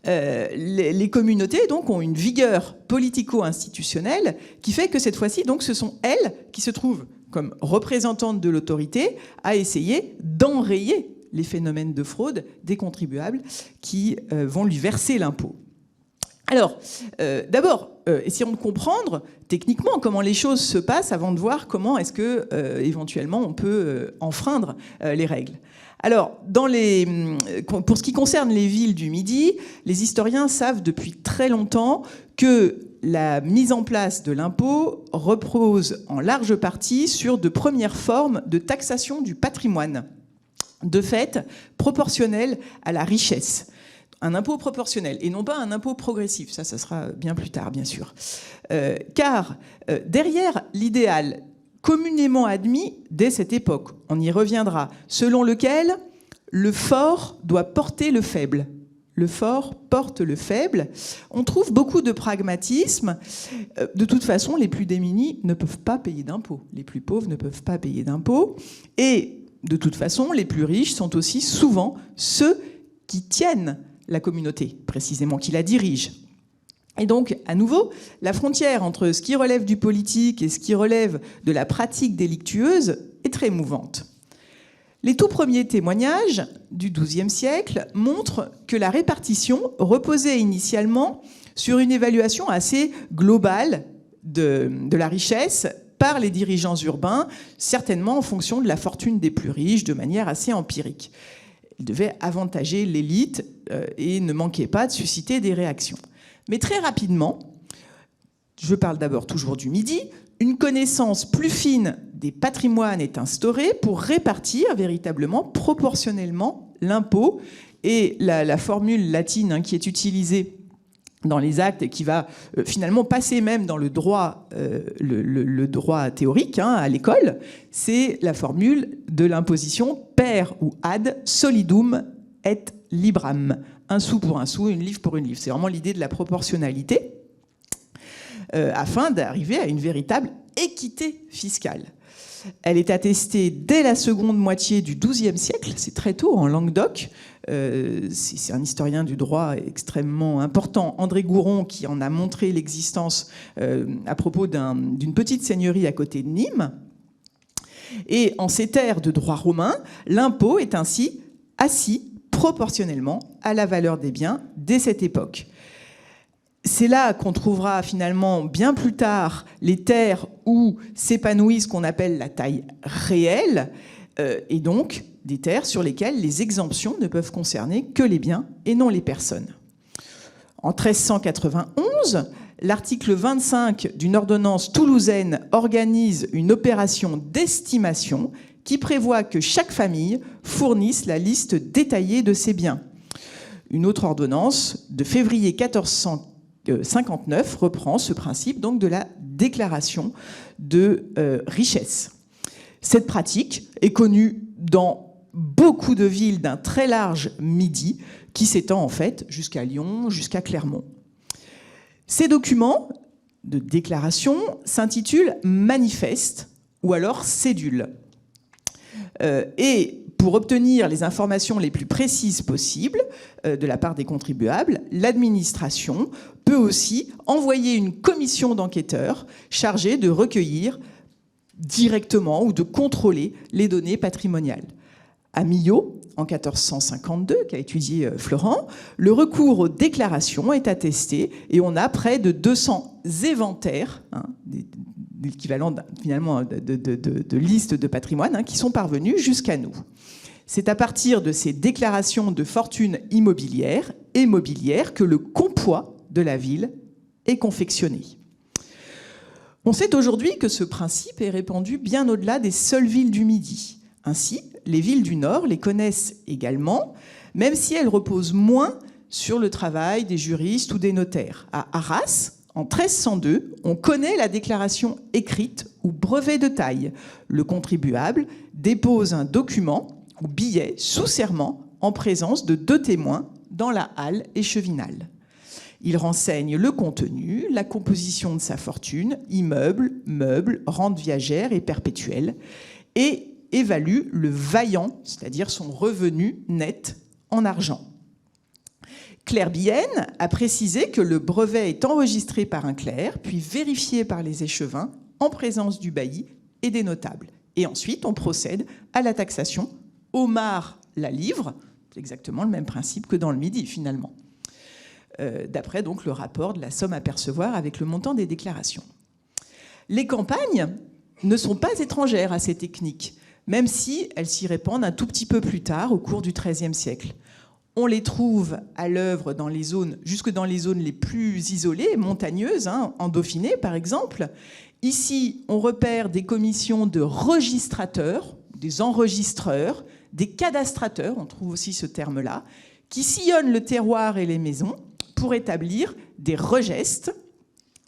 Les communautés donc ont une vigueur politico-institutionnelle qui fait que cette fois-ci, donc, ce sont elles qui se trouvent comme représentantes de l'autorité à essayer d'enrayer les phénomènes de fraude des contribuables qui vont lui verser l'impôt. Alors, d'abord, essayons de comprendre techniquement comment les choses se passent avant de voir comment est-ce que, éventuellement, on peut enfreindre les règles. Alors, pour ce qui concerne les villes du Midi, les historiens savent depuis très longtemps que la mise en place de l'impôt repose en large partie sur de premières formes de taxation du patrimoine, de fait proportionnel à la richesse. Un impôt proportionnel et non pas un impôt progressif. Ça sera bien plus tard, bien sûr. Car derrière l'idéal communément admis dès cette époque, on y reviendra, selon lequel le fort doit porter le faible. Le fort porte le faible. On trouve beaucoup de pragmatisme. De toute façon, les plus démunis ne peuvent pas payer d'impôts. Les plus pauvres ne peuvent pas payer d'impôts. Et de toute façon, les plus riches sont aussi souvent ceux qui tiennent la communauté, précisément, qui la dirigent. Et donc, à nouveau, la frontière entre ce qui relève du politique et ce qui relève de la pratique délictueuse est très mouvante. Les tout premiers témoignages du XIIe siècle montrent que la répartition reposait initialement sur une évaluation assez globale de la richesse par les dirigeants urbains, certainement en fonction de la fortune des plus riches, de manière assez empirique. Ils devaient avantager l'élite et ne manquaient pas de susciter des réactions. Mais très rapidement, je parle d'abord toujours du Midi, une connaissance plus fine des patrimoines est instaurée pour répartir véritablement, proportionnellement, l'impôt. Et la formule latine qui est utilisée dans les actes et qui va finalement passer même dans le droit, le droit théorique à l'école, c'est la formule de l'imposition per ou ad solidum et libram. Un sou pour un sou, une livre pour une livre. C'est vraiment l'idée de la proportionnalité afin d'arriver à une véritable équité fiscale. Elle est attestée dès la seconde moitié du XIIe siècle, c'est très tôt, en Languedoc. C'est un historien du droit extrêmement important, André Gouron, qui en a montré l'existence à propos d'une petite seigneurie à côté de Nîmes. Et en ces terres de droit romain, l'impôt est ainsi assis proportionnellement à la valeur des biens dès cette époque. C'est là qu'on trouvera finalement bien plus tard les terres où s'épanouit ce qu'on appelle la taille réelle, et donc des terres sur lesquelles les exemptions ne peuvent concerner que les biens et non les personnes. En 1391, l'article 25 d'une ordonnance toulousaine organise une opération d'estimation qui prévoit que chaque famille fournisse la liste détaillée de ses biens. Une autre ordonnance de février 1459 reprend ce principe donc de la déclaration de richesse. Cette pratique est connue dans beaucoup de villes d'un très large Midi qui s'étend en fait jusqu'à Lyon, jusqu'à Clermont. Ces documents de déclaration s'intitulent manifestes ou alors cédules. Et pour obtenir les informations les plus précises possibles de la part des contribuables, l'administration peut aussi envoyer une commission d'enquêteurs chargée de recueillir directement ou de contrôler les données patrimoniales. À Millau, en 1452, qu'a étudié Florent, le recours aux déclarations est attesté et on a près de 200 éventaires, l'équivalent finalement de listes de patrimoine, qui sont parvenus jusqu'à nous. C'est à partir de ces déclarations de fortune immobilière et mobilière que le compois de la ville est confectionné. On sait aujourd'hui que ce principe est répandu bien au-delà des seules villes du Midi. Ainsi, les villes du Nord les connaissent également, même si elles reposent moins sur le travail des juristes ou des notaires. À Arras, en 1302, on connaît la déclaration écrite ou brevet de taille. Le contribuable dépose un document ou billet sous serment en présence de 2 témoins dans la halle échevinale. Il renseigne le contenu, la composition de sa fortune, immeubles, meubles, rente viagère et perpétuelle, et évalue le vaillant, c'est-à-dire son revenu net en argent. Claire Bienne a précisé que le brevet est enregistré par un clerc, puis vérifié par les échevins en présence du bailli et des notables. Et ensuite, on procède à la taxation au marc la livre, c'est exactement le même principe que dans le Midi finalement. D'après donc le rapport de la somme à percevoir avec le montant des déclarations. Les campagnes ne sont pas étrangères à ces techniques, même si elles s'y répandent un tout petit peu plus tard, au cours du XIIIe siècle. On les trouve à l'œuvre dans les zones, jusque dans les zones les plus isolées, montagneuses, en Dauphiné par exemple. Ici, on repère des commissions de registrateurs, des enregistreurs, des cadastrateurs, on trouve aussi ce terme-là, qui sillonnent le terroir et les maisons pour établir des regestes,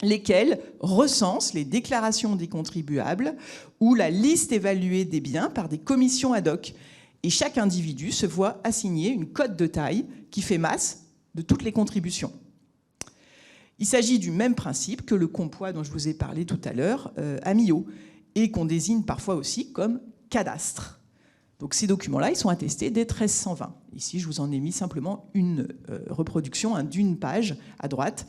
lesquels recensent les déclarations des contribuables ou la liste évaluée des biens par des commissions ad hoc. Et chaque individu se voit assigner une cote de taille qui fait masse de toutes les contributions. Il s'agit du même principe que le compois dont je vous ai parlé tout à l'heure à Milhaud, et qu'on désigne parfois aussi comme cadastre. Donc ces documents-là, ils sont attestés dès 1320. Ici, je vous en ai mis simplement une reproduction d'une page à droite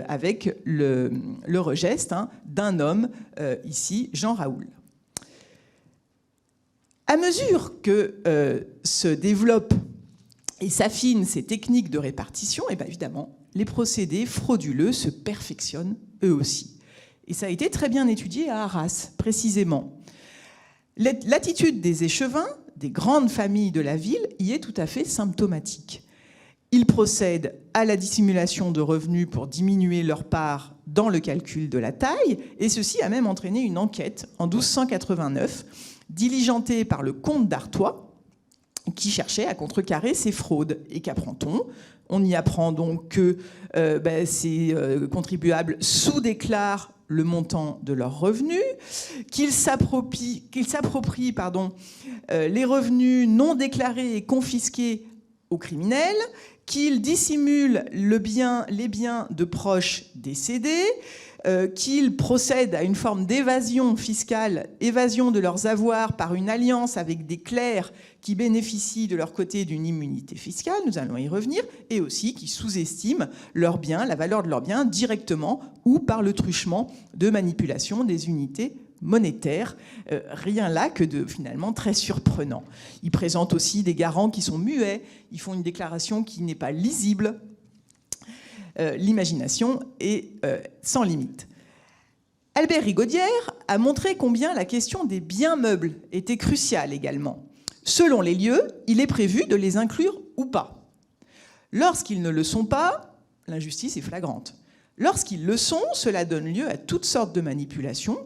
avec le regeste d'un homme, ici, Jean Raoul. À mesure que se développent et s'affinent ces techniques de répartition, et bien évidemment, les procédés frauduleux se perfectionnent eux aussi. Et ça a été très bien étudié à Arras, précisément. L'attitude des échevins, des grandes familles de la ville, y est tout à fait symptomatique. Ils procèdent à la dissimulation de revenus pour diminuer leur part dans le calcul de la taille, et ceci a même entraîné une enquête en 1289, diligentée par le comte d'Artois, qui cherchait à contrecarrer ces fraudes. Et qu'apprend-on ? On y apprend donc que ces contribuables sous-déclarent le montant de leurs revenus, qu'ils s'approprient les revenus non déclarés et confisqués aux criminels, qu'ils dissimulent les biens de proches décédés, qu'ils procèdent à une forme d'évasion fiscale, évasion de leurs avoirs par une alliance avec des clercs qui bénéficient de leur côté d'une immunité fiscale, nous allons y revenir, et aussi qui sous-estiment leurs biens, la valeur de leurs biens directement ou par le truchement de manipulation des unités monétaires. Rien là que de finalement très surprenant. Ils présentent aussi des garants qui sont muets, ils font une déclaration qui n'est pas lisible. L'imagination est sans limite. Albert Rigaudière a montré combien la question des biens meubles était cruciale également. Selon les lieux, il est prévu de les inclure ou pas. Lorsqu'ils ne le sont pas, l'injustice est flagrante. Lorsqu'ils le sont, cela donne lieu à toutes sortes de manipulations.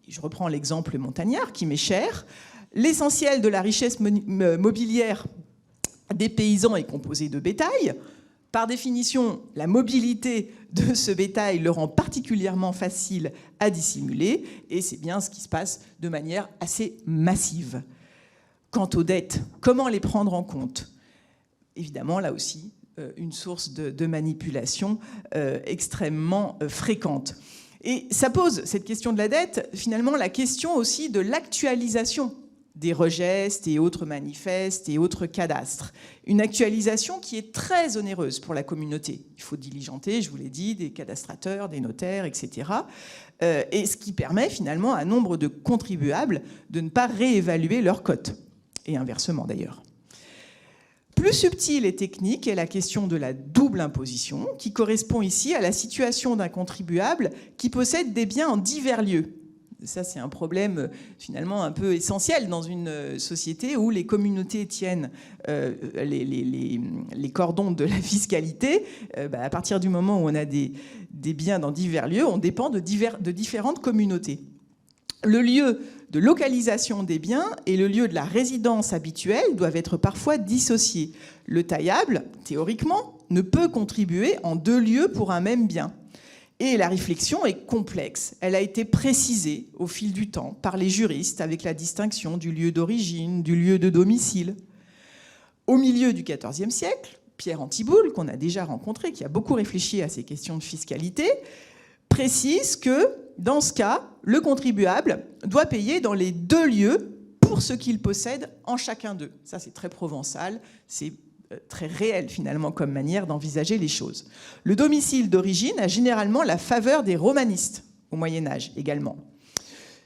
Je reprends l'exemple montagnard qui m'est cher. L'essentiel de la richesse mobilière des paysans est composé de bétail. Par définition, la mobilité de ce bétail le rend particulièrement facile à dissimuler, et c'est bien ce qui se passe de manière assez massive. Quant aux dettes, comment les prendre en compte ? Évidemment, là aussi, une source de manipulation extrêmement fréquente. Et ça pose, cette question de la dette, finalement la question aussi de l'actualisation des regestes et autres manifestes et autres cadastres. Une actualisation qui est très onéreuse pour la communauté. Il faut diligenter, je vous l'ai dit, des cadastrateurs, des notaires, etc. Et ce qui permet finalement à nombre de contribuables de ne pas réévaluer leur cote. Et inversement d'ailleurs. Plus subtile et technique est la question de la double imposition, qui correspond ici à la situation d'un contribuable qui possède des biens en divers lieux. Ça, c'est un problème finalement un peu essentiel dans une société où les communautés tiennent les cordons de la fiscalité. À partir du moment où on a des biens dans divers lieux, on dépend de différentes communautés. Le lieu de localisation des biens et le lieu de la résidence habituelle doivent être parfois dissociés. Le taillable, théoriquement, ne peut contribuer en 2 lieux pour un même bien. Et la réflexion est complexe. Elle a été précisée au fil du temps par les juristes avec la distinction du lieu d'origine, du lieu de domicile. Au milieu du XIVe siècle, Pierre Antiboul, qu'on a déjà rencontré, qui a beaucoup réfléchi à ces questions de fiscalité, précise que, dans ce cas, le contribuable doit payer dans les 2 lieux pour ce qu'il possède en chacun d'eux. Ça, c'est très provençal, c'est très réel, finalement, comme manière d'envisager les choses. Le domicile d'origine a généralement la faveur des romanistes, au Moyen-Âge également.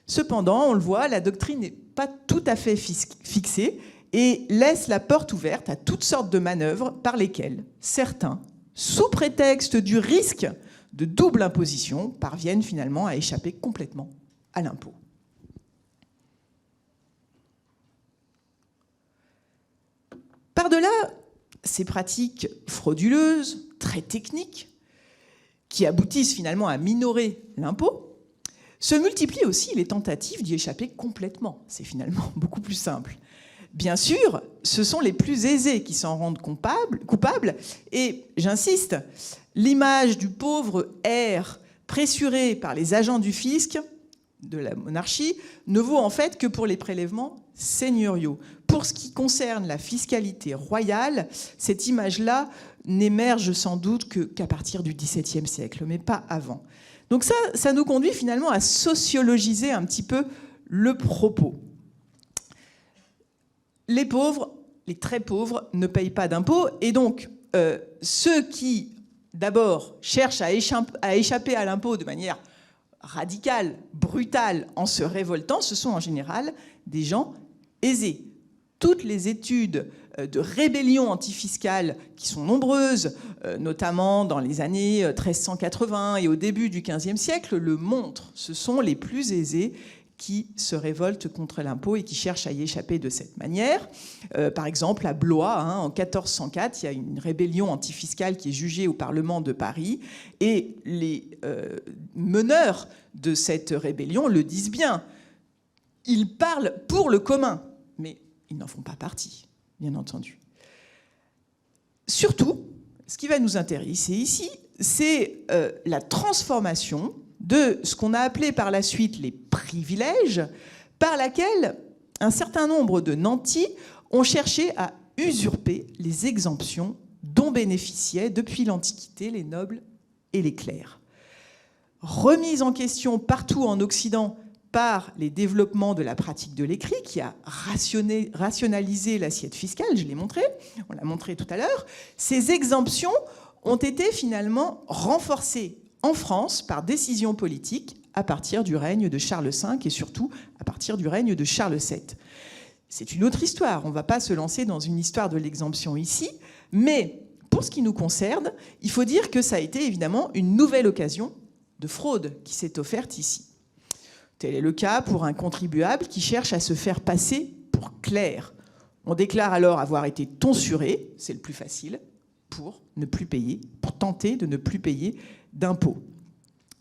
Cependant, on le voit, la doctrine n'est pas tout à fait fixée et laisse la porte ouverte à toutes sortes de manœuvres par lesquelles certains, sous prétexte du risque de double imposition, parviennent finalement à échapper complètement à l'impôt. Par-delà ces pratiques frauduleuses, très techniques, qui aboutissent finalement à minorer l'impôt, se multiplient aussi les tentatives d'y échapper complètement. C'est finalement beaucoup plus simple. Bien sûr, ce sont les plus aisés qui s'en rendent coupables, et j'insiste, l'image du pauvre R pressuré par les agents du fisc de la monarchie ne vaut en fait que pour les prélèvements seigneuriaux. Pour ce qui concerne la fiscalité royale, cette image-là n'émerge sans doute qu'à partir du XVIIe siècle, mais pas avant. Donc ça nous conduit finalement à sociologiser un petit peu le propos. Les pauvres, les très pauvres, ne payent pas d'impôts, et donc ceux qui, d'abord, cherchent à échapper à l'impôt de manière radicale, brutale, en se révoltant, ce sont en général des gens aisés. Toutes les études de rébellion antifiscale, qui sont nombreuses, notamment dans les années 1380 et au début du XVe siècle, le montrent. Ce sont les plus aisés qui se révoltent contre l'impôt et qui cherchent à y échapper de cette manière. Par exemple, à Blois, en 1404, il y a une rébellion antifiscale qui est jugée au Parlement de Paris, et les meneurs de cette rébellion le disent bien. Ils parlent pour le commun, mais ils n'en font pas partie, bien entendu. Surtout, ce qui va nous intéresser ici, c'est la transformation de ce qu'on a appelé par la suite les privilèges, par laquelle un certain nombre de nantis ont cherché à usurper les exemptions dont bénéficiaient depuis l'Antiquité les nobles et les clercs. Remise en question partout en Occident par les développements de la pratique de l'écrit, qui a rationalisé l'assiette fiscale, je l'ai montré, on l'a montré tout à l'heure, ces exemptions ont été finalement renforcées en France par décision politique à partir du règne de Charles V et surtout à partir du règne de Charles VII. C'est une autre histoire, on ne va pas se lancer dans une histoire de l'exemption ici, mais pour ce qui nous concerne, il faut dire que ça a été évidemment une nouvelle occasion de fraude qui s'est offerte ici. Tel est le cas pour un contribuable qui cherche à se faire passer pour clerc. On déclare alors avoir été tonsuré, c'est le plus facile, pour ne plus payer, pour tenter de ne plus payer d'impôts.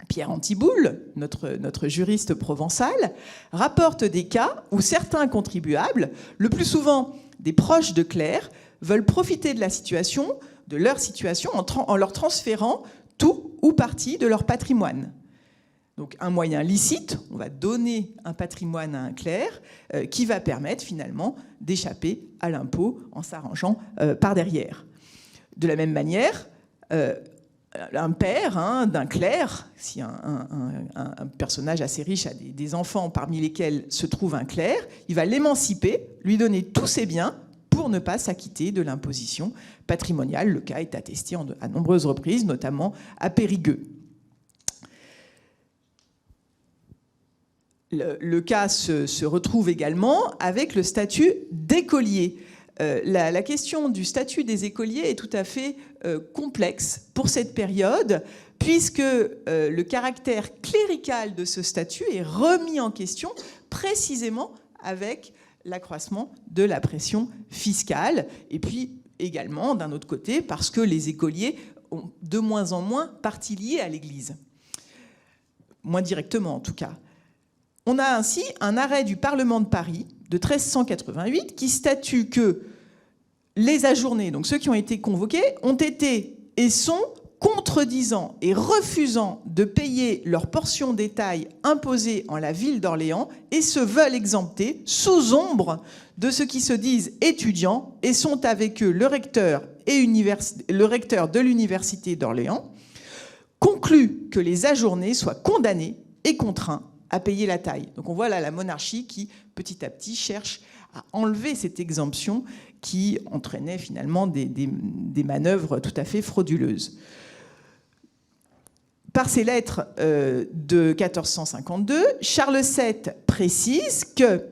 Pierre Antiboul, notre juriste provençal, rapporte des cas où certains contribuables, le plus souvent des proches de clercs, veulent profiter de leur situation en leur transférant tout ou partie de leur patrimoine. Donc un moyen licite, on va donner un patrimoine à un clerc qui va permettre finalement d'échapper à l'impôt en s'arrangeant par derrière. De la même manière, un père d'un clerc, si un personnage assez riche a des enfants parmi lesquels se trouve un clerc, il va l'émanciper, lui donner tous ses biens pour ne pas s'acquitter de l'imposition patrimoniale. Le cas est attesté à nombreuses reprises, notamment à Périgueux. Le cas se retrouve également avec le statut d'écolier. La question du statut des écoliers est tout à fait complexe pour cette période, puisque le caractère clérical de ce statut est remis en question précisément avec l'accroissement de la pression fiscale, et puis également, d'un autre côté, parce que les écoliers ont de moins en moins partie liée à l'Église. Moins directement, en tout cas. On a ainsi un arrêt du Parlement de Paris de 1388 qui statue que les ajournés, donc ceux qui ont été convoqués, ont été et sont contredisant et refusant de payer leur portion d'étail imposée en la ville d'Orléans et se veulent exempter sous ombre de ceux qui se disent étudiants et sont avec eux le recteur de l'université d'Orléans, conclut que les ajournés soient condamnés et contraints à payer la taille. Donc on voit là la monarchie qui, petit à petit, cherche à enlever cette exemption qui entraînait finalement des manœuvres tout à fait frauduleuses. Par ses lettres de 1452, Charles VII précise que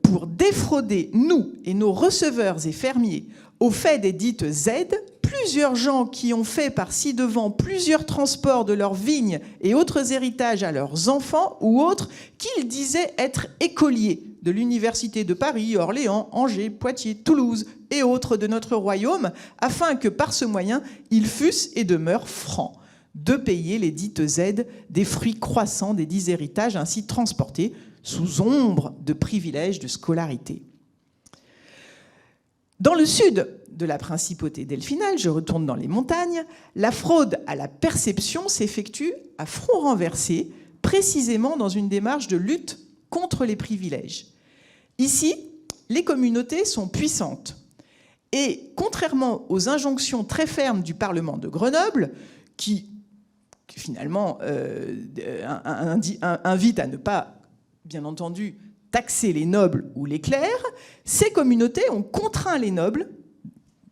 pour défrauder nous et nos receveurs et fermiers au fait des dites aides, plusieurs gens qui ont fait par-ci devant plusieurs transports de leurs vignes et autres héritages à leurs enfants ou autres qu'ils disaient être écoliers de l'université de Paris, Orléans, Angers, Poitiers, Toulouse et autres de notre royaume, afin que par ce moyen ils fussent et demeurent francs de payer les dites aides des fruits croissants des dits héritages ainsi transportés sous ombre de privilèges de scolarité. Dans le sud de la principauté delphinale, je retourne dans les montagnes, la fraude à la perception s'effectue à front renversé, précisément dans une démarche de lutte contre les privilèges. Ici, les communautés sont puissantes. Et contrairement aux injonctions très fermes du Parlement de Grenoble, qui finalement invite à ne pas, bien entendu, taxer les nobles ou les clercs, ces communautés ont contraint les nobles,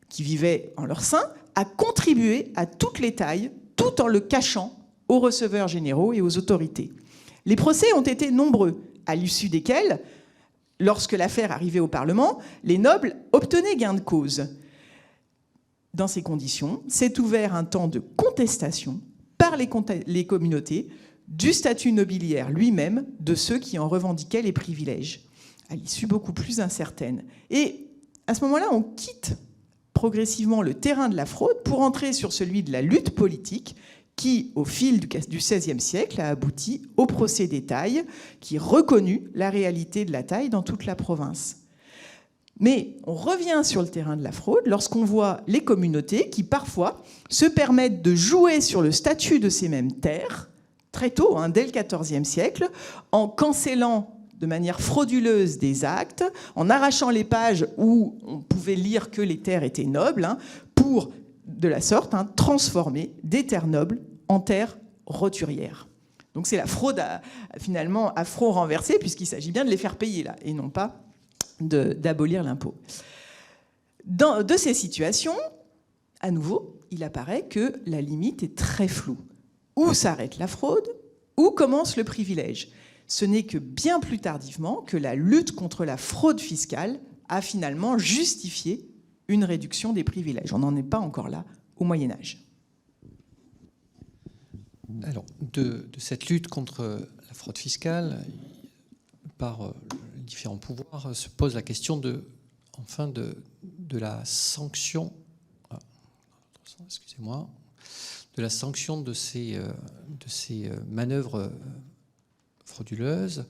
qui vivaient en leur sein, à contribuer à toutes les tailles, tout en le cachant aux receveurs généraux et aux autorités. Les procès ont été nombreux, à l'issue desquels, lorsque l'affaire arrivait au Parlement, les nobles obtenaient gain de cause. Dans ces conditions, s'est ouvert un temps de contestation par les communautés du statut nobiliaire lui-même de ceux qui en revendiquaient les privilèges, à l'issue beaucoup plus incertaine. Et à ce moment-là, on quitte progressivement le terrain de la fraude pour entrer sur celui de la lutte politique qui, au fil du XVIe siècle, a abouti au procès des tailles, qui reconnut la réalité de la taille dans toute la province. Mais on revient sur le terrain de la fraude lorsqu'on voit les communautés qui, parfois, se permettent de jouer sur le statut de ces mêmes terres, très tôt, dès le XIVe siècle, en cancellant de manière frauduleuse des actes, en arrachant les pages où on pouvait lire que les terres étaient nobles, pour, de la sorte, transformer des terres nobles en terres roturières. Donc c'est la fraude finalement à front renversé, puisqu'il s'agit bien de les faire payer, là, et non pas d'abolir l'impôt. De ces situations, à nouveau, il apparaît que la limite est très floue. Où s'arrête la fraude? Où commence le privilège? Ce n'est que bien plus tardivement que la lutte contre la fraude fiscale a finalement justifié une réduction des privilèges. On n'en est pas encore là au Moyen-Âge. Alors, de cette lutte contre la fraude fiscale, par les différents pouvoirs, se pose la question de la sanction. Excusez-moi. De la sanction de ces manœuvres frauduleuses.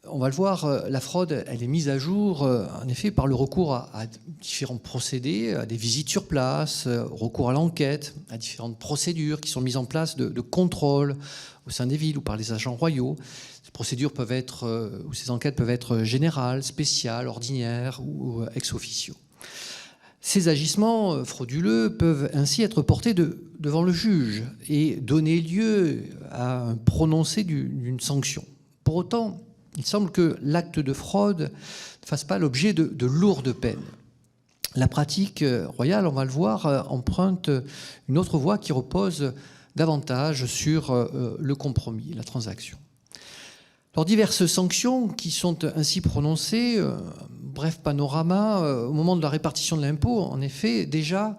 On va le voir, la fraude, elle est mise à jour, en effet, par le recours à différents procédés, à des visites sur place, recours à l'enquête, à différentes procédures qui sont mises en place de contrôle au sein des villes ou par les agents royaux. Ces procédures peuvent être, ou ces enquêtes peuvent être générales, spéciales, ordinaires ou ex officio. Ces agissements frauduleux peuvent ainsi être portés devant le juge et donner lieu à un prononcé d'une sanction. Pour autant, il semble que l'acte de fraude ne fasse pas l'objet de lourdes peines. La pratique royale, on va le voir, emprunte une autre voie qui repose davantage sur le compromis, la transaction. Alors, diverses sanctions qui sont ainsi prononcées, bref panorama, au moment de la répartition de l'impôt, en effet, déjà,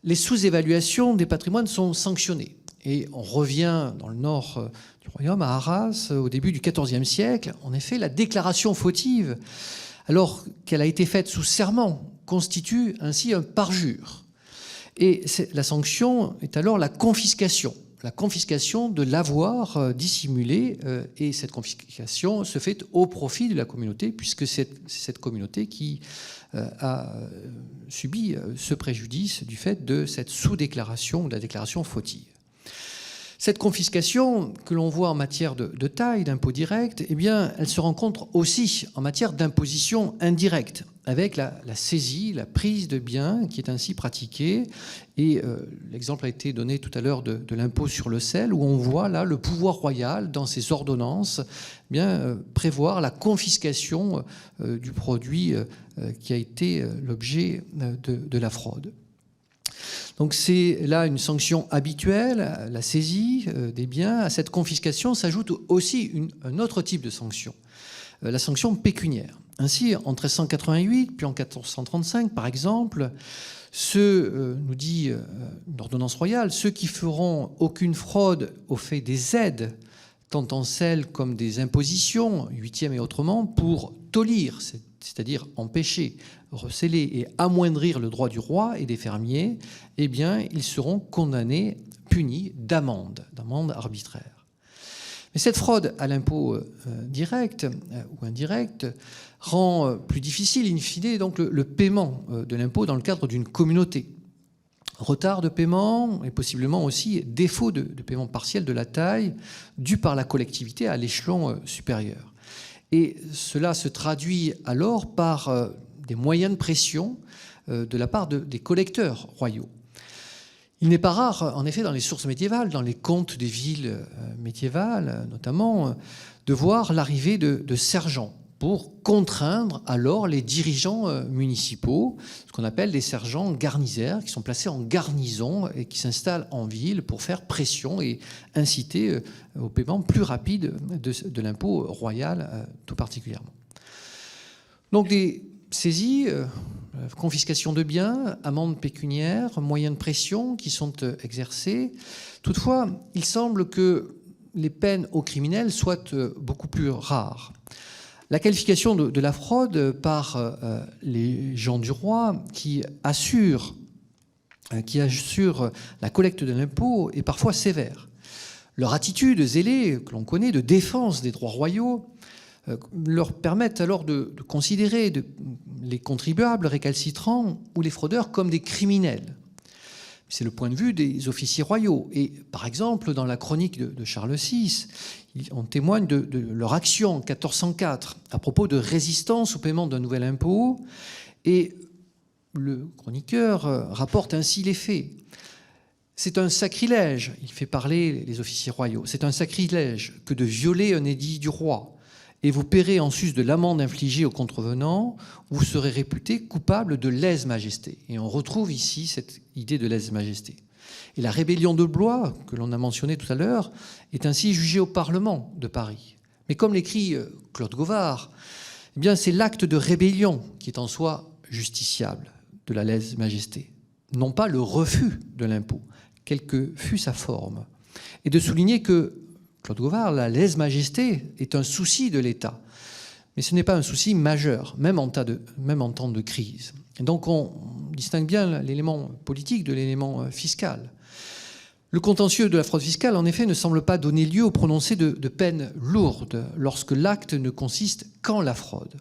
les sous-évaluations des patrimoines sont sanctionnées. Et on revient dans le nord du royaume, à Arras, au début du XIVe siècle. En effet, la déclaration fautive, alors qu'elle a été faite sous serment, constitue ainsi un parjure. Et la sanction est alors la confiscation, la confiscation de l'avoir dissimulé, et cette confiscation se fait au profit de la communauté, puisque c'est cette communauté qui a subi ce préjudice du fait de cette sous-déclaration ou de la déclaration fautive. Cette confiscation que l'on voit en matière de taille, d'impôt direct, eh bien, elle se rencontre aussi en matière d'imposition indirecte, avec la saisie, la prise de biens qui est ainsi pratiquée. Et l'exemple a été donné tout à l'heure de l'impôt sur le sel, où on voit là le pouvoir royal, dans ses ordonnances, eh bien, prévoir la confiscation du produit qui a été l'objet de la fraude. Donc c'est là une sanction habituelle, la saisie des biens. À cette confiscation s'ajoute aussi un autre type de sanction, la sanction pécuniaire. Ainsi, en 1388, puis en 1435, par exemple, nous dit une ordonnance royale, ceux qui feront aucune fraude au fait des aides, tant en celles comme des impositions, 8e et autrement, pour tolir, c'est-à-dire empêcher, receler et amoindrir le droit du roi et des fermiers, eh bien, ils seront condamnés, punis d'amende arbitraire. Mais cette fraude à l'impôt direct ou indirect rend plus difficile, in fine, donc le paiement de l'impôt dans le cadre d'une communauté. Retard de paiement et possiblement aussi défaut de paiement partiel de la taille dû par la collectivité à l'échelon supérieur. Et cela se traduit alors par des moyens de pression de la part des collecteurs royaux. Il n'est pas rare, en effet, dans les sources médiévales, dans les contes des villes médiévales notamment, de voir l'arrivée de sergents pour contraindre alors les dirigeants municipaux, ce qu'on appelle des sergents garnisaires, qui sont placés en garnison et qui s'installent en ville pour faire pression et inciter au paiement plus rapide de l'impôt royal, tout particulièrement. Donc des saisies, confiscation de biens, amendes pécuniaires, moyens de pression qui sont exercés. Toutefois, il semble que les peines aux criminels soient beaucoup plus rares. La qualification de la fraude par les gens du roi qui assurent la collecte de l'impôt est parfois sévère. Leur attitude zélée, que l'on connaît, de défense des droits royaux, leur permettent alors de considérer les contribuables récalcitrants ou les fraudeurs comme des criminels. C'est le point de vue des officiers royaux. Et par exemple, dans la chronique de Charles VI, on témoigne de leur action en 1404 à propos de résistance au paiement d'un nouvel impôt. Et le chroniqueur rapporte ainsi les faits. C'est un sacrilège, il fait parler les officiers royaux, c'est un sacrilège que de violer un édit du roi. Et vous paierez en sus de l'amende infligée aux contrevenants, vous serez réputé coupable de lèse-majesté. Et on retrouve ici cette idée de lèse-majesté. Et la rébellion de Blois, que l'on a mentionnée tout à l'heure, est ainsi jugée au Parlement de Paris. Mais comme l'écrit Claude Gauvard, eh bien c'est l'acte de rébellion qui est en soi justiciable de la lèse-majesté, non pas le refus de l'impôt, quelle que fût sa forme. Et de souligner que Claude Gauvard, la lèse-majesté est un souci de l'État. Mais ce n'est pas un souci majeur, même en temps de crise. Et donc on distingue bien l'élément politique de l'élément fiscal. Le contentieux de la fraude fiscale, en effet, ne semble pas donner lieu au prononcé de peines lourdes lorsque l'acte ne consiste qu'en la fraude.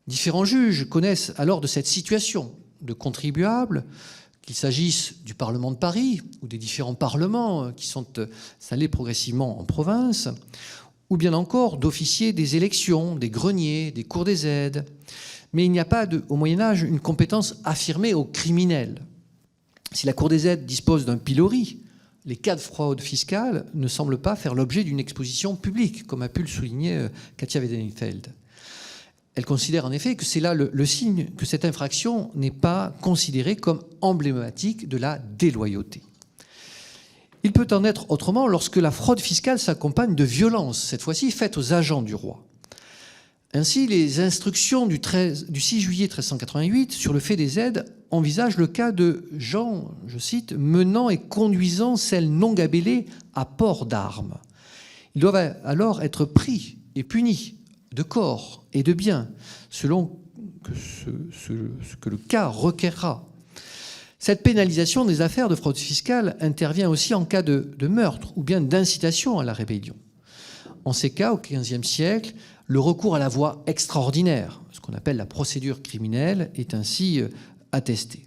Différents juges connaissent alors de cette situation de contribuables, qu'il s'agisse du Parlement de Paris ou des différents parlements qui sont installés progressivement en province, ou bien encore d'officiers des élections, des greniers, des cours des aides. Mais il n'y a pas au Moyen-Âge une compétence affirmée aux criminels. Si la cour des aides dispose d'un pilori, les cas de fraude fiscale ne semblent pas faire l'objet d'une exposition publique, comme a pu le souligner Katia Weidenfeld. Elle considère en effet que c'est là le signe que cette infraction n'est pas considérée comme emblématique de la déloyauté. Il peut en être autrement lorsque la fraude fiscale s'accompagne de violences, cette fois-ci faites aux agents du roi. Ainsi, les instructions du 6 juillet 1388 sur le fait des aides envisagent le cas de gens, je cite, « menant et conduisant celles non gabellées à port d'armes ». Ils doivent alors être pris et punis de corps et de biens, selon ce que le cas requerra. Cette pénalisation des affaires de fraude fiscale intervient aussi en cas de meurtre ou bien d'incitation à la rébellion. En ces cas, au XVe siècle, le recours à la voie extraordinaire, ce qu'on appelle la procédure criminelle, est ainsi attesté.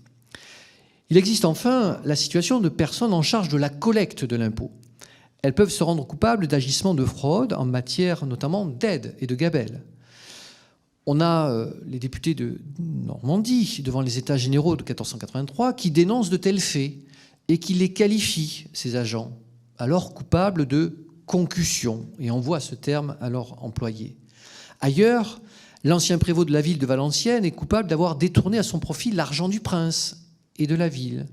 Il existe enfin la situation de personnes en charge de la collecte de l'impôt. Elles peuvent se rendre coupables d'agissements de fraude en matière notamment d'aide et de gabelle. On a les députés de Normandie, devant les États généraux de 1483, qui dénoncent de tels faits et qui les qualifient, ces agents, alors coupables de concussion. Et on voit ce terme alors employé. Ailleurs, l'ancien prévôt de la ville de Valenciennes est coupable d'avoir détourné à son profit l'argent du prince et de la ville.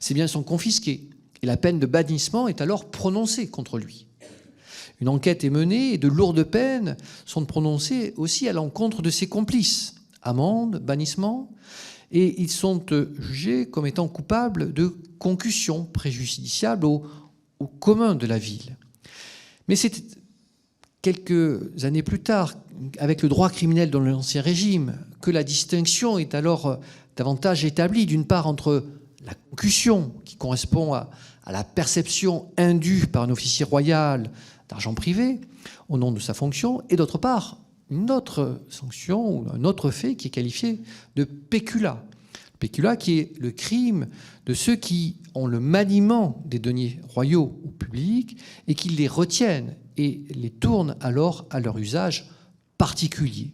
Ses biens sont confisqués et la peine de bannissement est alors prononcée contre lui. Une enquête est menée et de lourdes peines sont prononcées aussi à l'encontre de ses complices. Amende, bannissement, et ils sont jugés comme étant coupables de concussion préjudiciable au commun de la ville. Mais c'est quelques années plus tard, avec le droit criminel dans l'Ancien Régime, que la distinction est alors davantage établie, d'une part entre la concussion, qui correspond à la perception indue par un officier royal d'argent privé au nom de sa fonction, et d'autre part, une autre sanction ou un autre fait qui est qualifié de péculat. Péculat qui est le crime de ceux qui ont le maniement des deniers royaux ou publics et qui les retiennent et les tournent alors à leur usage particulier.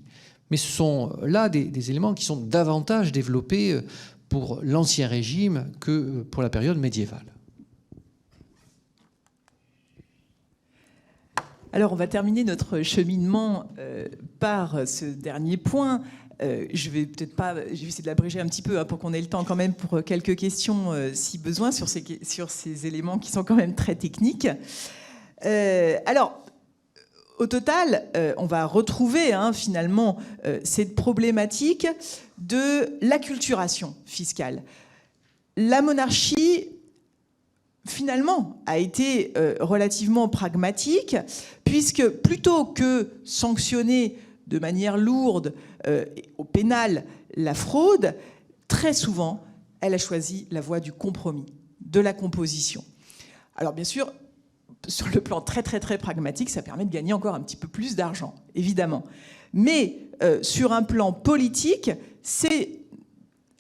Mais ce sont là des éléments qui sont davantage développés pour l'Ancien Régime que pour la période médiévale. Alors, on va terminer notre cheminement par ce dernier point. Je vais essayer de l'abréger un petit peu pour qu'on ait le temps quand même pour quelques questions si besoin sur ces éléments qui sont quand même très techniques. Alors, au total, on va retrouver finalement cette problématique de l'acculturation fiscale. La monarchie, finalement, a été relativement pragmatique, puisque plutôt que sanctionner de manière lourde au pénal la fraude, très souvent, elle a choisi la voie du compromis, de la composition. Alors bien sûr, sur le plan très très très pragmatique, ça permet de gagner encore un petit peu plus d'argent, évidemment. Mais sur un plan politique, c'est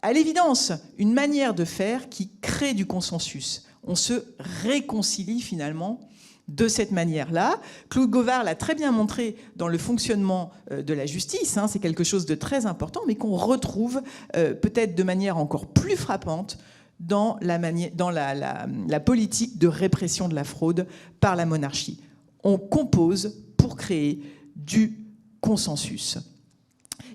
à l'évidence une manière de faire qui crée du consensus. On se réconcilie finalement de cette manière-là. Claude Gauvard l'a très bien montré dans le fonctionnement de la justice. C'est quelque chose de très important, mais qu'on retrouve peut-être de manière encore plus frappante dans la politique de répression de la fraude par la monarchie. On compose pour créer du consensus.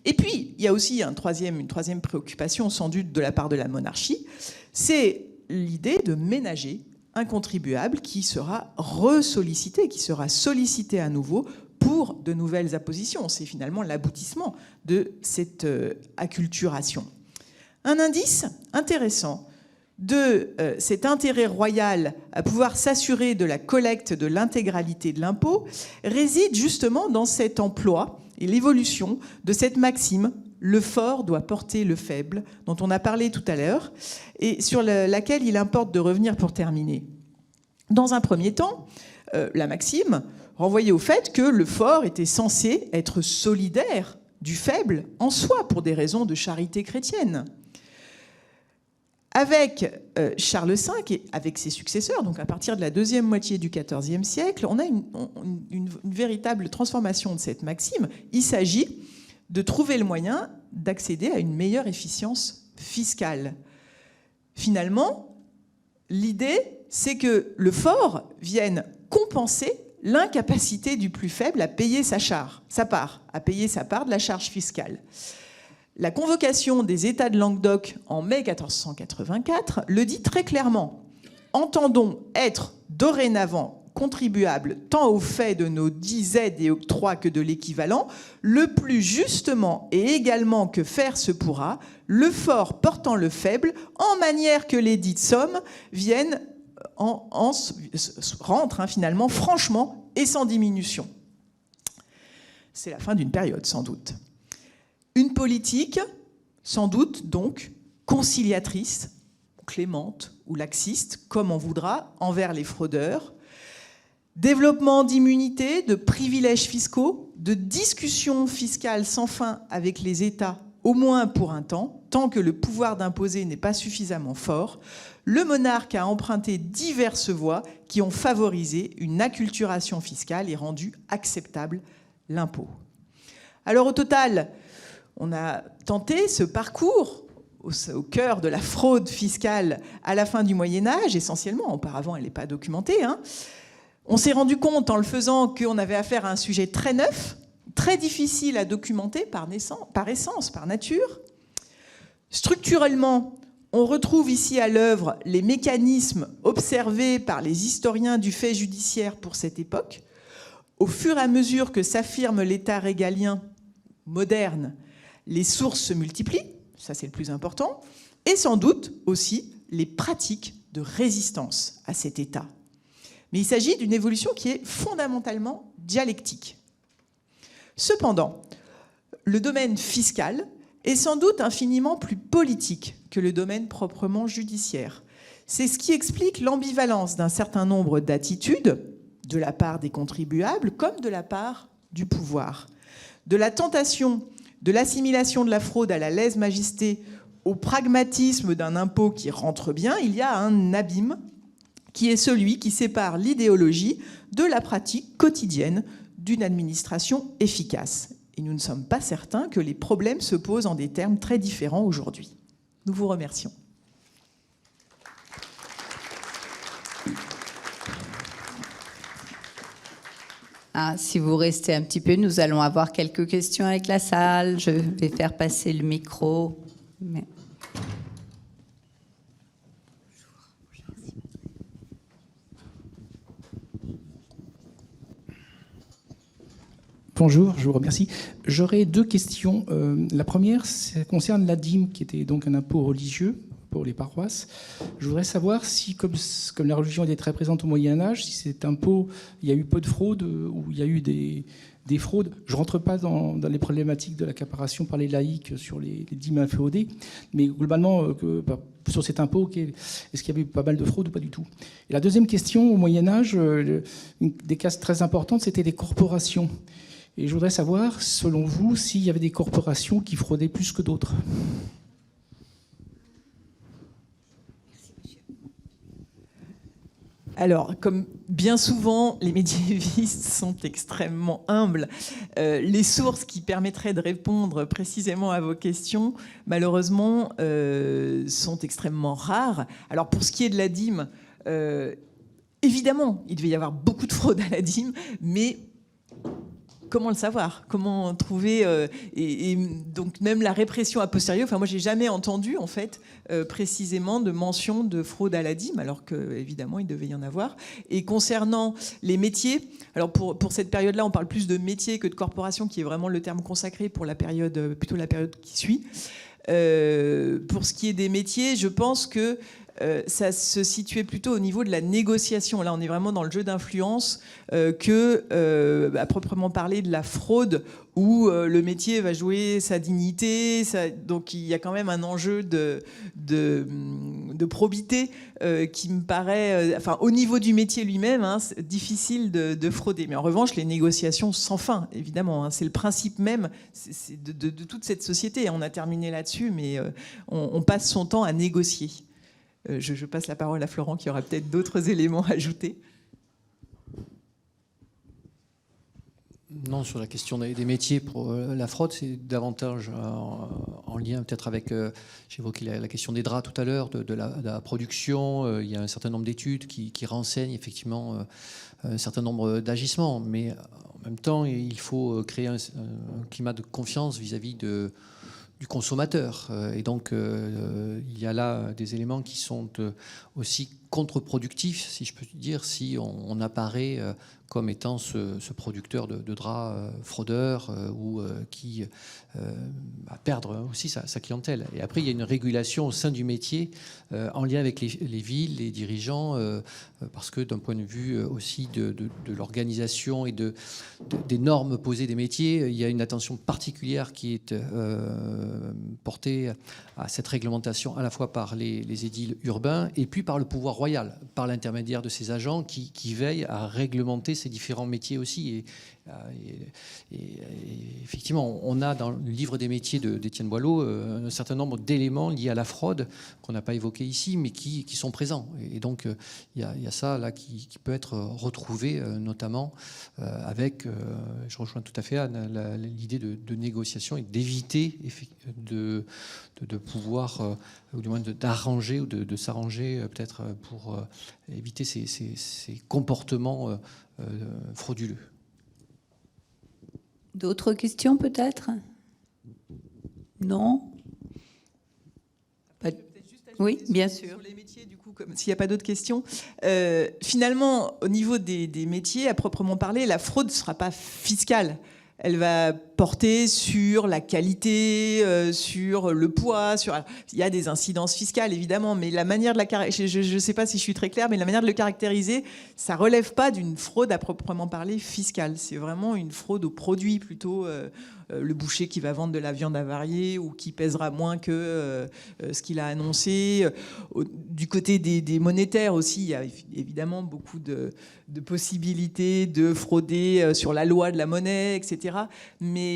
Et puis, il y a aussi une troisième préoccupation, sans doute, de la part de la monarchie, c'est l'idée de ménager un contribuable qui sera ressollicité, qui sera sollicité à nouveau pour de nouvelles appositions. C'est finalement l'aboutissement de cette acculturation. Un indice intéressant de cet intérêt royal à pouvoir s'assurer de la collecte de l'intégralité de l'impôt réside justement dans cet emploi et l'évolution de cette maxime « le fort doit porter le faible » dont on a parlé tout à l'heure et sur laquelle il importe de revenir pour terminer. Dans un premier temps, la maxime renvoyait au fait que le fort était censé être solidaire du faible en soi pour des raisons de charité chrétienne. Avec Charles V et avec ses successeurs, donc à partir de la deuxième moitié du XIVe siècle, on a une véritable transformation de cette maxime. Il s'agit de trouver le moyen d'accéder à une meilleure efficience fiscale. Finalement, l'idée, c'est que le fort vienne compenser l'incapacité du plus faible à payer à payer sa part de la charge fiscale. La convocation des États de Languedoc en mai 1484 le dit très clairement. Entendons être dorénavant contribuables tant au fait de nos 10 aides et octrois que de l'équivalent, le plus justement et également que faire se pourra, le fort portant le faible, en manière que les dites sommes viennent rentrent finalement franchement et sans diminution. C'est la fin d'une période sans doute. Une politique, sans doute, donc, conciliatrice, clémente ou laxiste, comme on voudra, envers les fraudeurs. Développement d'immunité, de privilèges fiscaux, de discussions fiscales sans fin avec les États, au moins pour un temps, tant que le pouvoir d'imposer n'est pas suffisamment fort. Le monarque a emprunté diverses voies qui ont favorisé une acculturation fiscale et rendu acceptable l'impôt. Alors au total, on a tenté ce parcours au cœur de la fraude fiscale à la fin du Moyen-Âge, essentiellement. Auparavant, elle n'est pas documentée. On s'est rendu compte en le faisant qu'on avait affaire à un sujet très neuf, très difficile à documenter par essence, par nature. Structurellement, on retrouve ici à l'œuvre les mécanismes observés par les historiens du fait judiciaire pour cette époque. Au fur et à mesure que s'affirme l'État régalien moderne, les sources se multiplient, ça c'est le plus important, et sans doute aussi les pratiques de résistance à cet État. Mais il s'agit d'une évolution qui est fondamentalement dialectique. Cependant, le domaine fiscal est sans doute infiniment plus politique que le domaine proprement judiciaire. C'est ce qui explique l'ambivalence d'un certain nombre d'attitudes de la part des contribuables comme de la part du pouvoir. De la tentation de l'assimilation de la fraude à la lèse-majesté au pragmatisme d'un impôt qui rentre bien, il y a un abîme qui est celui qui sépare l'idéologie de la pratique quotidienne d'une administration efficace. Et nous ne sommes pas certains que les problèmes se posent en des termes très différents aujourd'hui. Nous vous remercions. Si vous restez un petit peu, nous allons avoir quelques questions avec la salle. Je vais faire passer le micro. Bonjour, je vous remercie. J'aurais deux questions. La première, ça concerne la dîme, qui était donc un impôt religieux pour les paroisses. Je voudrais savoir si, comme la religion était très présente au Moyen-Âge, si cet impôt, il y a eu peu de fraude ou il y a eu des fraudes. Je ne rentre pas dans les problématiques de l'accaparation par les laïcs sur les dîmes inféodées, mais globalement, sur cet impôt, est-ce qu'il y avait pas mal de fraude ou pas du tout? Et la deuxième question, au Moyen-Âge, une des cases très importantes, c'était les corporations. Et je voudrais savoir, selon vous, s'il y avait des corporations qui fraudaient plus que d'autres. Alors, comme bien souvent, les médiévistes sont extrêmement humbles. Les sources qui permettraient de répondre précisément à vos questions, malheureusement, sont extrêmement rares. Alors, pour ce qui est de la dîme, évidemment, il devait y avoir beaucoup de fraude à la dîme, mais comment le savoir? Comment trouver et donc même la répression a posteriori. Enfin, moi, j'ai jamais entendu en fait précisément de mention de fraude à la dîme, alors qu'évidemment il devait y en avoir. Et concernant les métiers, alors pour cette période-là, on parle plus de métiers que de corporation, qui est vraiment le terme consacré pour la période, plutôt la période qui suit. Pour ce qui est des métiers, je pense que ça se situait plutôt au niveau de la négociation. Là, on est vraiment dans le jeu d'influence à proprement parler de la fraude, où le métier va jouer sa dignité. Donc, il y a quand même un enjeu de probité qui me paraît, au niveau du métier lui-même, c'est difficile de frauder. Mais en revanche, les négociations sans fin, évidemment, c'est le principe même de toute cette société. On a terminé là-dessus, mais on passe son temps à négocier. Je passe la parole à Florent, qui aura peut-être d'autres éléments à ajouter. Non, sur la question des métiers pour la fraude, c'est davantage en lien peut-être avec, j'évoquais la question des draps tout à l'heure, de la production. Il y a un certain nombre d'études qui renseignent effectivement un certain nombre d'agissements. Mais en même temps, il faut créer un climat de confiance vis-à-vis du consommateur. Et donc, il y a là des éléments qui sont aussi contre-productif, si je peux dire, si on apparaît comme étant ce producteur de draps fraudeur ou qui va perdre aussi sa clientèle. Et après, il y a une régulation au sein du métier en lien avec les villes, les dirigeants, parce que d'un point de vue aussi de l'organisation et des normes posées des métiers, il y a une attention particulière qui est portée à cette réglementation à la fois par les édiles urbains et puis par le pouvoir royal, par l'intermédiaire de ces agents qui veillent à réglementer ces différents métiers aussi. Et effectivement, on a dans le livre des métiers d'Étienne Boileau un certain nombre d'éléments liés à la fraude qu'on n'a pas évoqués ici, mais qui sont présents. Et donc, il y a ça là qui peut être retrouvé, notamment avec, je rejoins tout à fait Anne, l'idée de négociation et d'éviter de pouvoir, ou du moins d'arranger ou de s'arranger peut-être pour éviter ces comportements frauduleux. D'autres questions peut-être? Non? Oui, bien sûr. Sur les métiers, du coup, s'il n'y a pas d'autres questions, finalement, au niveau des métiers, à proprement parler, la fraude ne sera pas fiscale. Elle va porter sur la qualité, sur le poids, il y a des incidences fiscales évidemment, mais la manière de je ne sais pas si je suis très claire, mais la manière de le caractériser, ça relève pas d'une fraude à proprement parler fiscale. C'est vraiment une fraude aux produits plutôt. Le boucher qui va vendre de la viande avariée ou qui pèsera moins que ce qu'il a annoncé. Du côté des monétaires aussi, il y a évidemment beaucoup de possibilités de frauder sur la loi de la monnaie, etc. Mais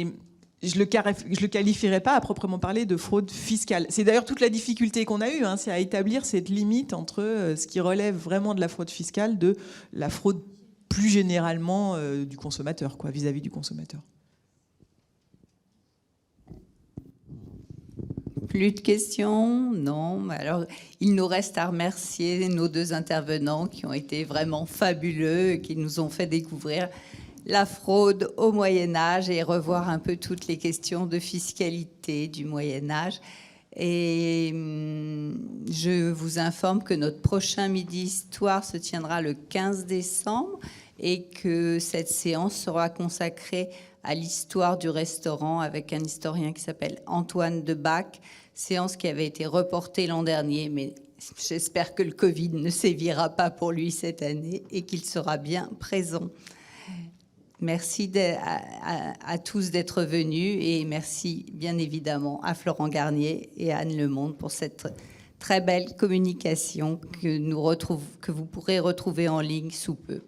je le qualifierais pas à proprement parler de fraude fiscale. C'est d'ailleurs toute la difficulté qu'on a eue, c'est à établir cette limite entre ce qui relève vraiment de la fraude fiscale de la fraude plus généralement du consommateur, vis-à-vis du consommateur. Plus de questions? Non. Alors, il nous reste à remercier nos deux intervenants qui ont été vraiment fabuleux, qui nous ont fait découvrir la fraude au Moyen-Âge et revoir un peu toutes les questions de fiscalité du Moyen-Âge. Et je vous informe que notre prochain Midi Histoire se tiendra le 15 décembre et que cette séance sera consacrée à l'histoire du restaurant avec un historien qui s'appelle Antoine Debac, séance qui avait été reportée l'an dernier, mais j'espère que le Covid ne sévira pas pour lui cette année et qu'il sera bien présent. Merci à tous d'être venus et merci bien évidemment à Florent Garnier et à Anne Lemonde pour cette très belle communication que vous pourrez retrouver en ligne sous peu.